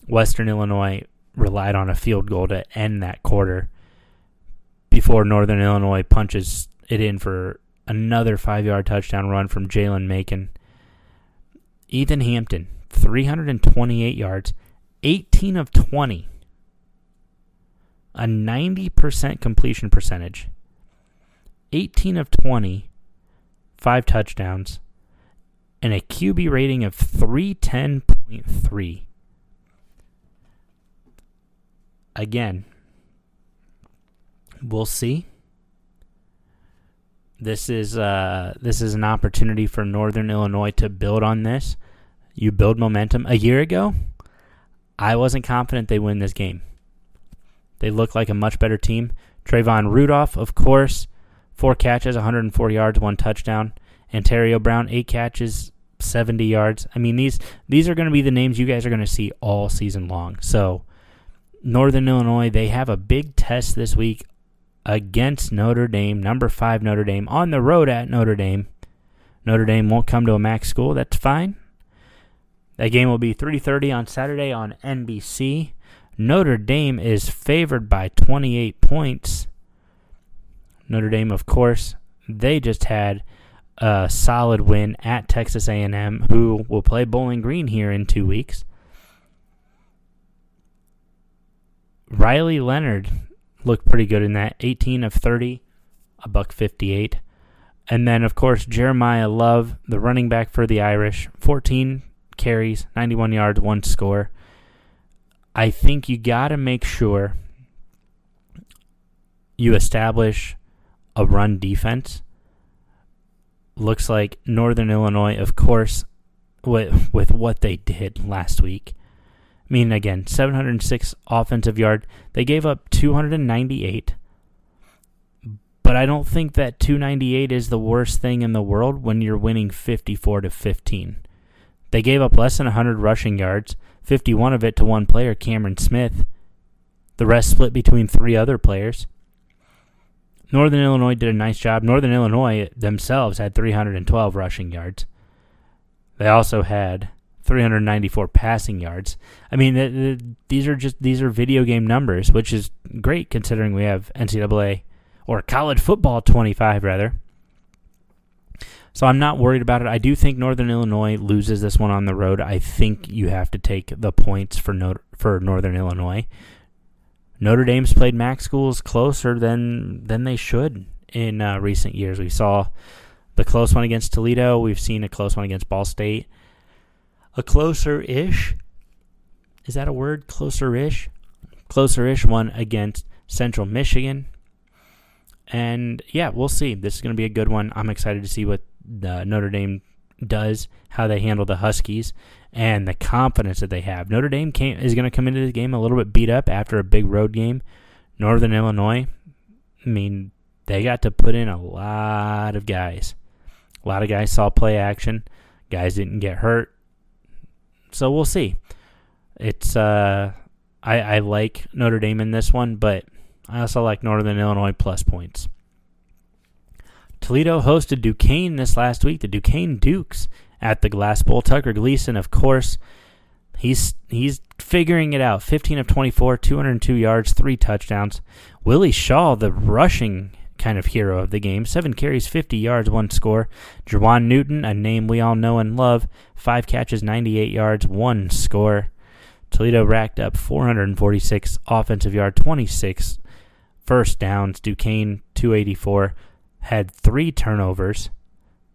Western Illinois relied on a field goal to end that quarter before Northern Illinois punches it in for another 5-yard touchdown run from Jalen Macon. Ethan Hampton, 328 yards, 18 of 20. A 90% completion percentage. 18 of 20, 5 touchdowns, and a QB rating of 310.3. Again, we'll see. This is an opportunity for Northern Illinois to build on this. You build momentum. A year ago, I wasn't confident they win this game. They look like a much better team. Trayvon Rudolph, of course, 4 catches, 104 yards, 1 touchdown. Ontario Brown, 8 catches, 70 yards. These are going to be the names you guys are going to see all season long. So, Northern Illinois, they have a big test this week against Notre Dame, number 5 Notre Dame, on the road at Notre Dame. Notre Dame won't come to a MAC school. That's fine. That game will be 3:30 on Saturday on NBC. Notre Dame is favored by 28 points. Notre Dame, of course, they just had a solid win at Texas A&M, who will play Bowling Green here in 2 weeks. Riley Leonard looked pretty good in that, 18 of 30, $158. And then, of course, Jeremiah Love, the running back for the Irish, 14 carries, 91 yards, 1 score. I think you got to make sure you establish a run defense. Looks like Northern Illinois, of course, with what they did last week. I mean, again, 706 offensive yard. They gave up 298. But I don't think that 298 is the worst thing in the world when you're winning 54-15. They gave up less than 100 rushing yards, 51 of it to one player, Cameron Smith. The rest split between 3 other players. Northern Illinois did a nice job. Northern Illinois themselves had 312 rushing yards. They also had 394 passing yards. I mean, these are video game numbers, which is great considering we have NCAA or college football 25 rather. So I'm not worried about it. I do think Northern Illinois loses this one on the road. I think you have to take the points for Northern Illinois. Notre Dame's played MAC schools closer than they should in recent years. We saw the close one against Toledo. We've seen a close one against Ball State. A closer-ish, is that a word? Closer-ish? Closer-ish one against Central Michigan. And, yeah, we'll see. This is going to be a good one. I'm excited to see what Notre Dame does, how they handle the Huskies, and the confidence that they have. Notre Dame is going to come into the game a little bit beat up after a big road game. Northern Illinois, I mean, they got to put in a lot of guys. A lot of guys saw play action. Guys didn't get hurt. So we'll see. It's I like Notre Dame in this one, but I also like Northern Illinois plus points. Toledo hosted Duquesne this last week, the Duquesne Dukes at the Glass Bowl. Tucker Gleason, of course, he's figuring it out. 15 of 24, 202 yards, 3 touchdowns. Willie Shaw, the rushing kind of hero of the game, 7 carries, 50 yards, 1 score. Jerwan Newton, a name we all know and love, 5 catches, 98 yards, 1 score. Toledo racked up 446 offensive yards, 26 first downs. Duquesne, 284, had 3 turnovers,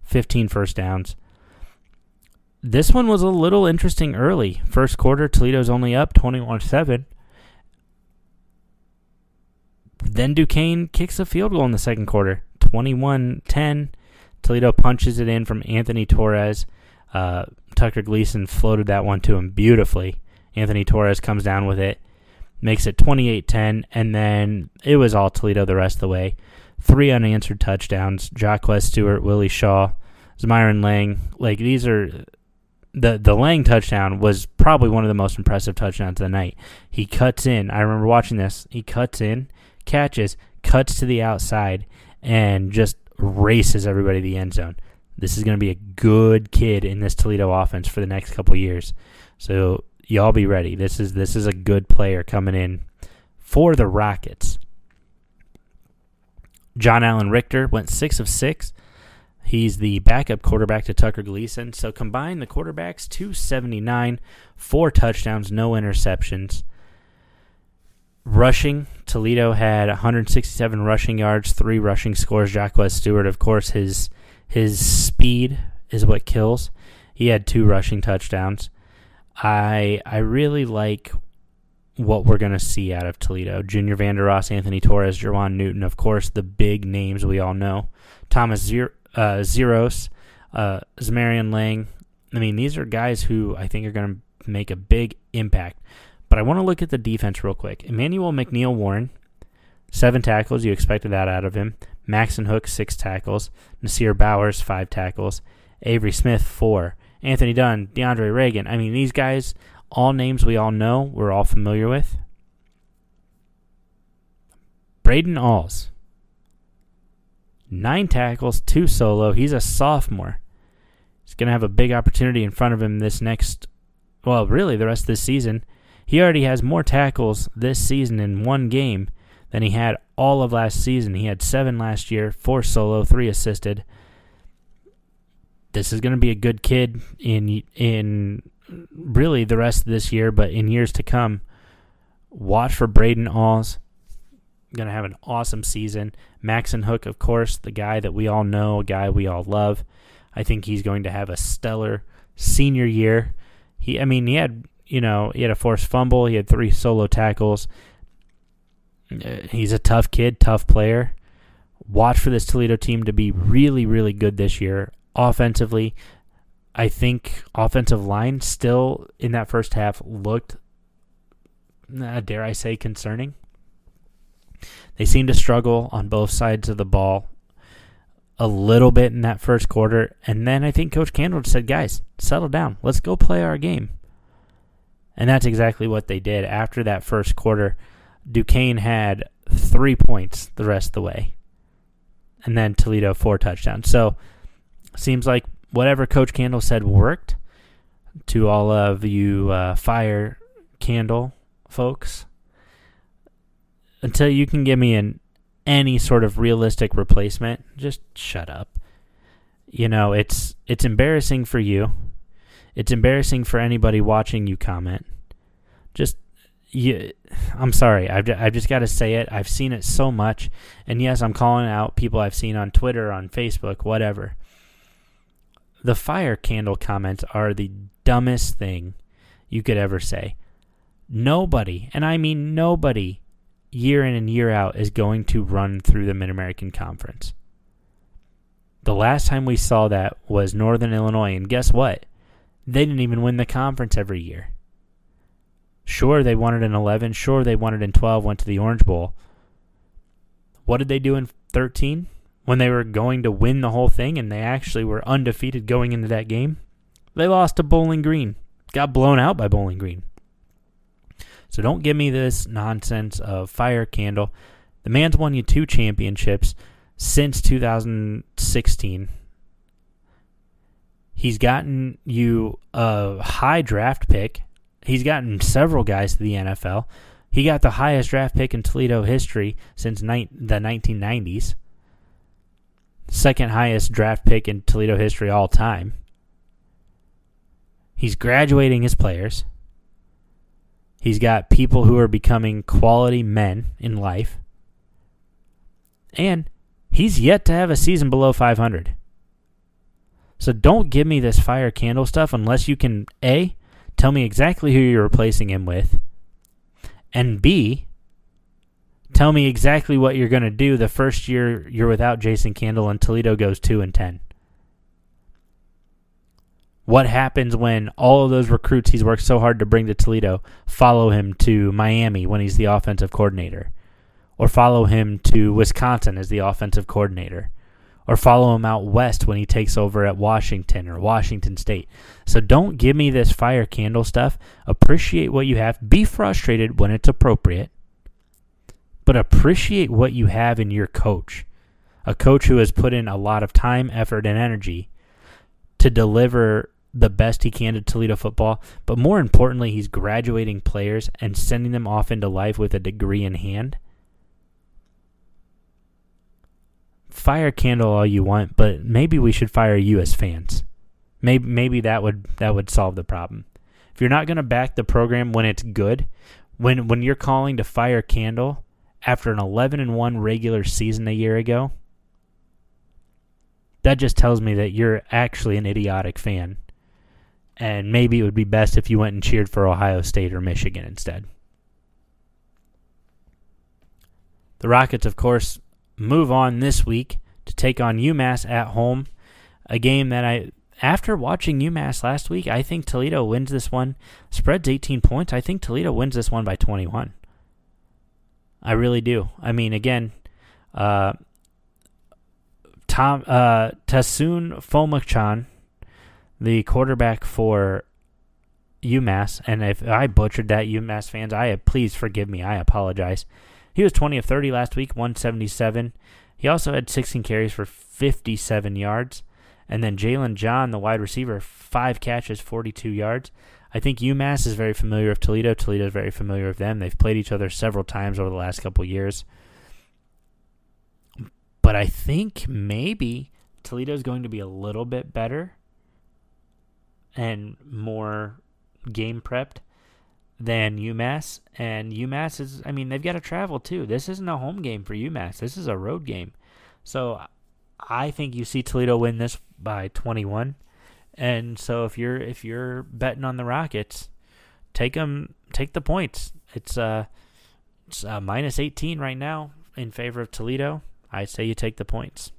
15 first downs. This one was a little interesting early. First quarter, Toledo's only up 21-7. Then Duquesne kicks a field goal in the second quarter, 21-10. Toledo punches it in from Anthony Torres. Tucker Gleason floated that one to him beautifully. Anthony Torres comes down with it, makes it 28-10, and then it was all Toledo the rest of the way. 3 unanswered touchdowns. Jacquez Stewart, Willie Shaw, Myron Lang. Like, these are... The Lang touchdown was probably one of the most impressive touchdowns of the night. He cuts in. I remember watching this. He cuts in, catches, cuts to the outside, and just races everybody to the end zone. This is going to be a good kid in this Toledo offense for the next couple years. So y'all be ready. This is a good player coming in for the Rockets. John Allen Richter went 6 of 6. He's the backup quarterback to Tucker Gleason. So combined, the quarterbacks, 279, 4 touchdowns, no interceptions. Rushing, Toledo had 167 rushing yards, 3 rushing scores. Jacquez Stewart, of course, his speed is what kills. He had 2 rushing touchdowns. I really like what we're going to see out of Toledo. Junior Vander Ross, Anthony Torres, Jerwan Newton, of course, the big names we all know. Thomas Zeros, Zamarian Lang. I mean, these are guys who I think are going to make a big impact. But I want to look at the defense real quick. Emmanuel McNeil-Warren, 7 tackles. You expected that out of him. Maxon Hook, 6 tackles. Nasir Bowers, 5 tackles. Avery Smith, 4. Anthony Dunn, DeAndre Reagan. I mean, these guys, all names we all know, we're all familiar with. Braden Alls, 9 tackles, 2 solo. He's a sophomore. He's going to have a big opportunity in front of him the rest of this season. He already has more tackles this season in one game than he had all of last season. He had 7 last year, 4 solo, 3 assisted. This is going to be a good kid in really the rest of this year, but in years to come. Watch for Braden Alls. Going to have an awesome season. Maxon Hook, of course, the guy that we all know, a guy we all love. I think he's going to have a stellar senior year. He had a forced fumble. He had 3 solo tackles. He's a tough kid, tough player. Watch for this Toledo team to be really, really good this year. Offensively, I think offensive line still in that first half looked, dare I say, concerning. They seemed to struggle on both sides of the ball a little bit in that first quarter. And then I think Coach Candle said, guys, settle down. Let's go play our game. And that's exactly what they did. After that first quarter, Duquesne had 3 points the rest of the way. And then Toledo 4 touchdowns. So seems like whatever Coach Candle said worked. To all of you Fire Candle folks, until you can give me any sort of realistic replacement, just shut up. It's embarrassing for you. It's embarrassing for anybody watching you comment. I'm sorry. I've just got to say it. I've seen it so much. And yes, I'm calling out people I've seen on Twitter, on Facebook, whatever. The Fire Candle comments are the dumbest thing you could ever say. Nobody, and I mean nobody, year in and year out is going to run through the Mid-American Conference. The last time we saw that was Northern Illinois, and guess what? They didn't even win the conference every year. Sure, they won it in 11. Sure, they won it in 12, went to the Orange Bowl. What did they do in 13 when they were going to win the whole thing and they actually were undefeated going into that game? They lost to Bowling Green. Got blown out by Bowling Green. So don't give me this nonsense of Fire Candle. The man's won you 2 championships since 2016. He's gotten you a high draft pick. He's gotten several guys to the NFL. He got the highest draft pick in Toledo history since the 1990s. Second highest draft pick in Toledo history all time. He's graduating his players. He's got people who are becoming quality men in life. And he's yet to have a season below 500. So don't give me this Fire Candle stuff unless you can, A, tell me exactly who you're replacing him with, and B, tell me exactly what you're going to do the first year you're without Jason Candle and Toledo goes 2-10. What happens when all of those recruits he's worked so hard to bring to Toledo follow him to Miami when he's the offensive coordinator? Or follow him to Wisconsin as the offensive coordinator? Or follow him out west when he takes over at Washington or Washington State? So don't give me this Fire Candle stuff. Appreciate what you have. Be frustrated when it's appropriate. But appreciate what you have in your coach. A coach who has put in a lot of time, effort, and energy to deliver the best he can to Toledo football, but more importantly, he's graduating players and sending them off into life with a degree in hand. Fire Candle all you want, but maybe we should fire you as fans. Maybe that would solve the problem. If you're not going to back the program when it's good, when you're calling to fire Candle after an 11-1 regular season a year ago, that just tells me that you're actually an idiotic fan. And maybe it would be best if you went and cheered for Ohio State or Michigan instead. The Rockets, of course, move on this week to take on UMass at home. A game that after watching UMass last week, I think Toledo wins this one. Spread's 18 points. I think Toledo wins this one by 21. I really do. I mean, again, Tasun Fomachan, the quarterback for UMass, and if I butchered that, UMass fans, please forgive me. I apologize. He was 20 of 30 last week, 177. He also had 16 carries for 57 yards. And then Jalen John, the wide receiver, 5 catches, 42 yards. I think UMass is very familiar with Toledo. Toledo is very familiar with them. They've played each other several times over the last couple of years. But I think maybe Toledo is going to be a little bit better and more game prepped than UMass. And UMass is, I mean, they've got to travel too. This isn't a home game for UMass. This is a road game. So I think you see Toledo win this by 21. And so if you're betting on the Rockets, take the points. It's minus 18 right now in favor of Toledo. I say you take the points.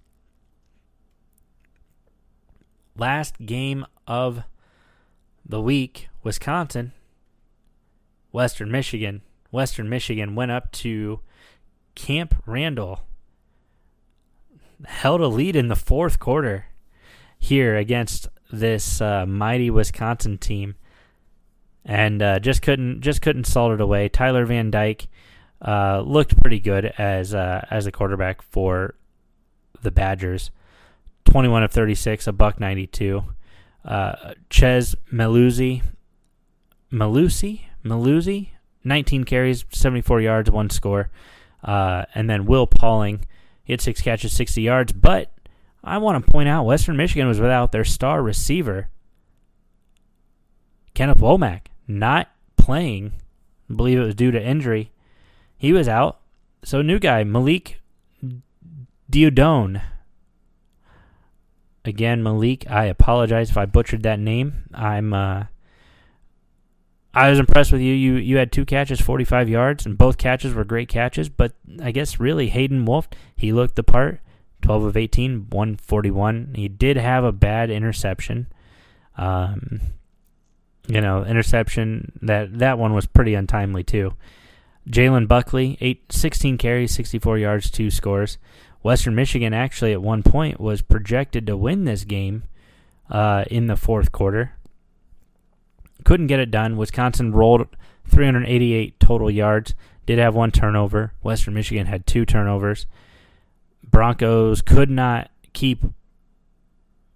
Last game of the week, Wisconsin, Western Michigan. Western Michigan went up to Camp Randall, held a lead in the fourth quarter here against this mighty Wisconsin team, and just couldn't salt it away. Tyler Van Dyke looked pretty good as a quarterback for the Badgers. 21 of 36, a buck 92. Ches Meluzzi, 19 carries, 74 yards, 1 score. And then Will Pauling, he had 6 catches, 60 yards. But I want to point out Western Michigan was without their star receiver, Kenneth Womack, not playing. I believe it was due to injury. He was out. So new guy, Malik Diodone. Again, Malik, I apologize if I butchered that name. I was impressed with you. You had 2 catches, 45 yards, and both catches were great catches. But I guess really Hayden Wolf, he looked the part. 12 of 18, 141. He did have a bad interception. Interception, that one was pretty untimely too. Jalen Buckley, 16 carries, 64 yards, 2 scores. Western Michigan actually at one point was projected to win this game in the fourth quarter. Couldn't get it done. Wisconsin rolled 388 total yards, did have 1 turnover. Western Michigan had 2 turnovers. Broncos could not keep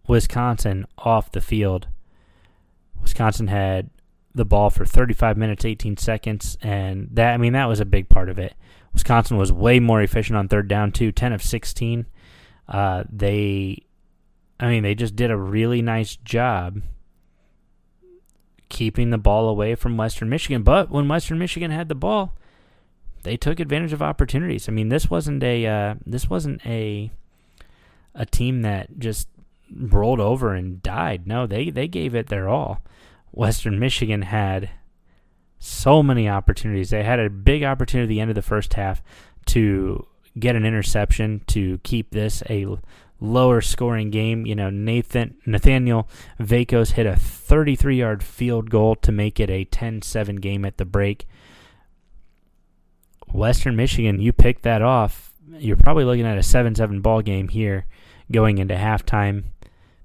Wisconsin off the field. Wisconsin had the ball for 35 minutes, 18 seconds, and that was a big part of it. Wisconsin was way more efficient on third down too, 10 of 16. They just did a really nice job keeping the ball away from Western Michigan. But when Western Michigan had the ball, they took advantage of opportunities. I mean, this wasn't a team that just rolled over and died. No, they gave it their all. Western Michigan had so many opportunities. They had a big opportunity at the end of the first half to get an interception to keep this a lower scoring game. Nathaniel Vakos hit a 33-yard field goal to make it a 10-7 game at the break. Western Michigan, you pick that off, you're probably looking at a 7-7 ball game here going into halftime.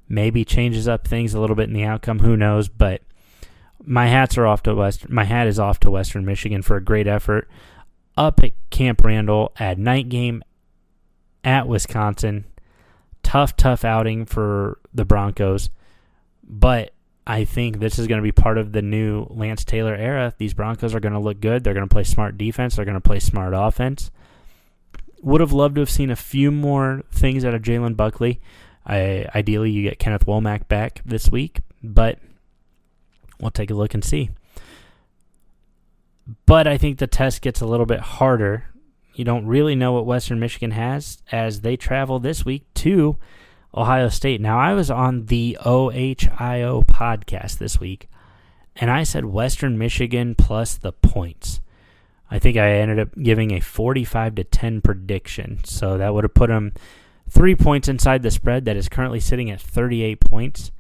Maybe changes up things a little bit in the outcome, who knows, but my hat is off to Western Michigan for a great effort up at Camp Randall at night game at Wisconsin. Tough outing for the Broncos, but I think this is going to be part of the new Lance Taylor era. These Broncos are going to look good. They're going to play smart defense. They're going to play smart offense. Would have loved to have seen a few more things out of Jalen Buckley. Ideally, you get Kenneth Womack back this week, but we'll take a look and see. But I think the test gets a little bit harder. You don't really know what Western Michigan has as they travel this week to Ohio State. Now, I was on the OHIO podcast this week, and I said Western Michigan plus the points. I think I ended up giving a 45-10 prediction, so that would have put them 3 points inside the spread that is currently sitting at 38 points.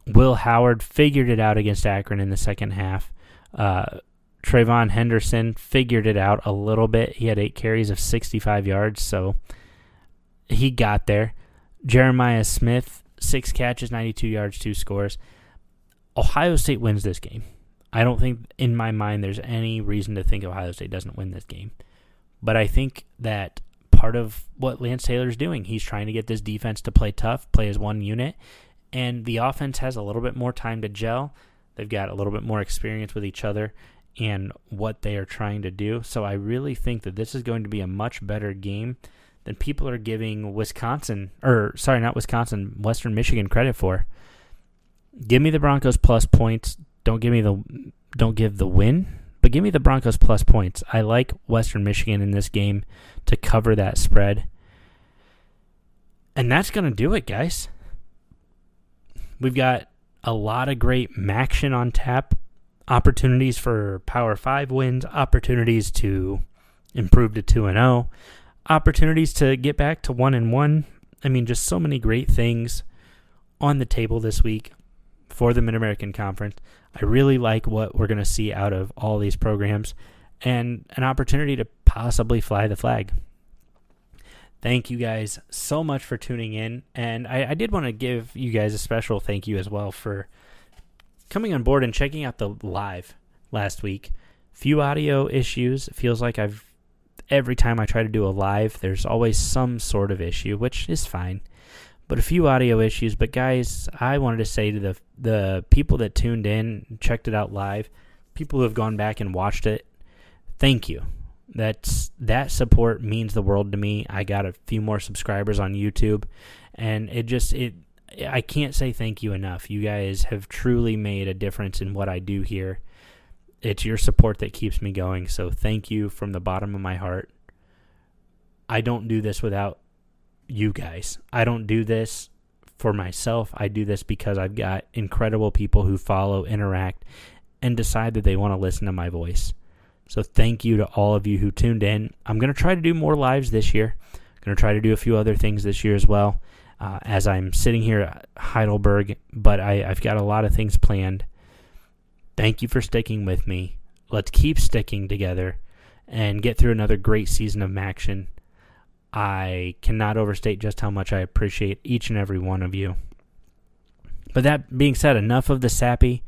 Will Howard figured it out against Akron in the second half. Trayvon Henderson figured it out a little bit. He had 8 carries of 65 yards, so he got there. Jeremiah Smith, 6 catches, 92 yards, 2 scores. Ohio State wins this game. I don't think, in my mind, there's any reason to think Ohio State doesn't win this game. But I think that part of what Lance Taylor's doing, he's trying to get this defense to play tough, play as one unit, and the offense has a little bit more time to gel. They've got a little bit more experience with each other and what they are trying to do. So I really think that this is going to be a much better game than people are giving Western Michigan credit for. Give me the Broncos plus points. Don't give the win, but give me the Broncos plus points. I like Western Michigan in this game to cover that spread. And that's going to do it, guys. We've got a lot of great action on tap, opportunities for Power 5 wins, opportunities to improve to 2-0, opportunities to get back to 1-1. I mean, just so many great things on the table this week for the Mid-American Conference. I really like what we're going to see out of all these programs and an opportunity to possibly fly the flag. Thank you guys so much for tuning in. And I did want to give you guys a special thank you as well for coming on board and checking out the live last week. Few audio issues. It feels like every time I try to do a live, there's always some sort of issue, which is fine. But a few audio issues. But guys, I wanted to say to the people that tuned in, checked it out live, people who have gone back and watched it, thank you. That support means the world to me. I got a few more subscribers on YouTube, and I can't say thank you enough. You guys have truly made a difference in what I do here. It's your support that keeps me going, so thank you from the bottom of my heart. I don't do this without you guys. I don't do this for myself. I do this because I've got incredible people who follow, interact, and decide that they want to listen to my voice. So thank you to all of you who tuned in. I'm going to try to do more lives this year. I'm going to try to do a few other things this year as well as I'm sitting here at Heidelberg, but I've got a lot of things planned. Thank you for sticking with me. Let's keep sticking together and get through another great season of action. I cannot overstate just how much I appreciate each and every one of you. But that being said, enough of the sappy.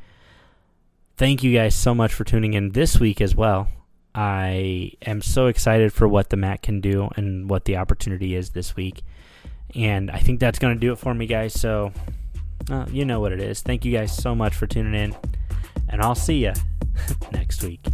Thank you guys so much for tuning in this week as well. I am so excited for what the MAC can do and what the opportunity is this week. And I think that's going to do it for me, guys. So, you know what it is. Thank you guys so much for tuning in. And I'll see you next week.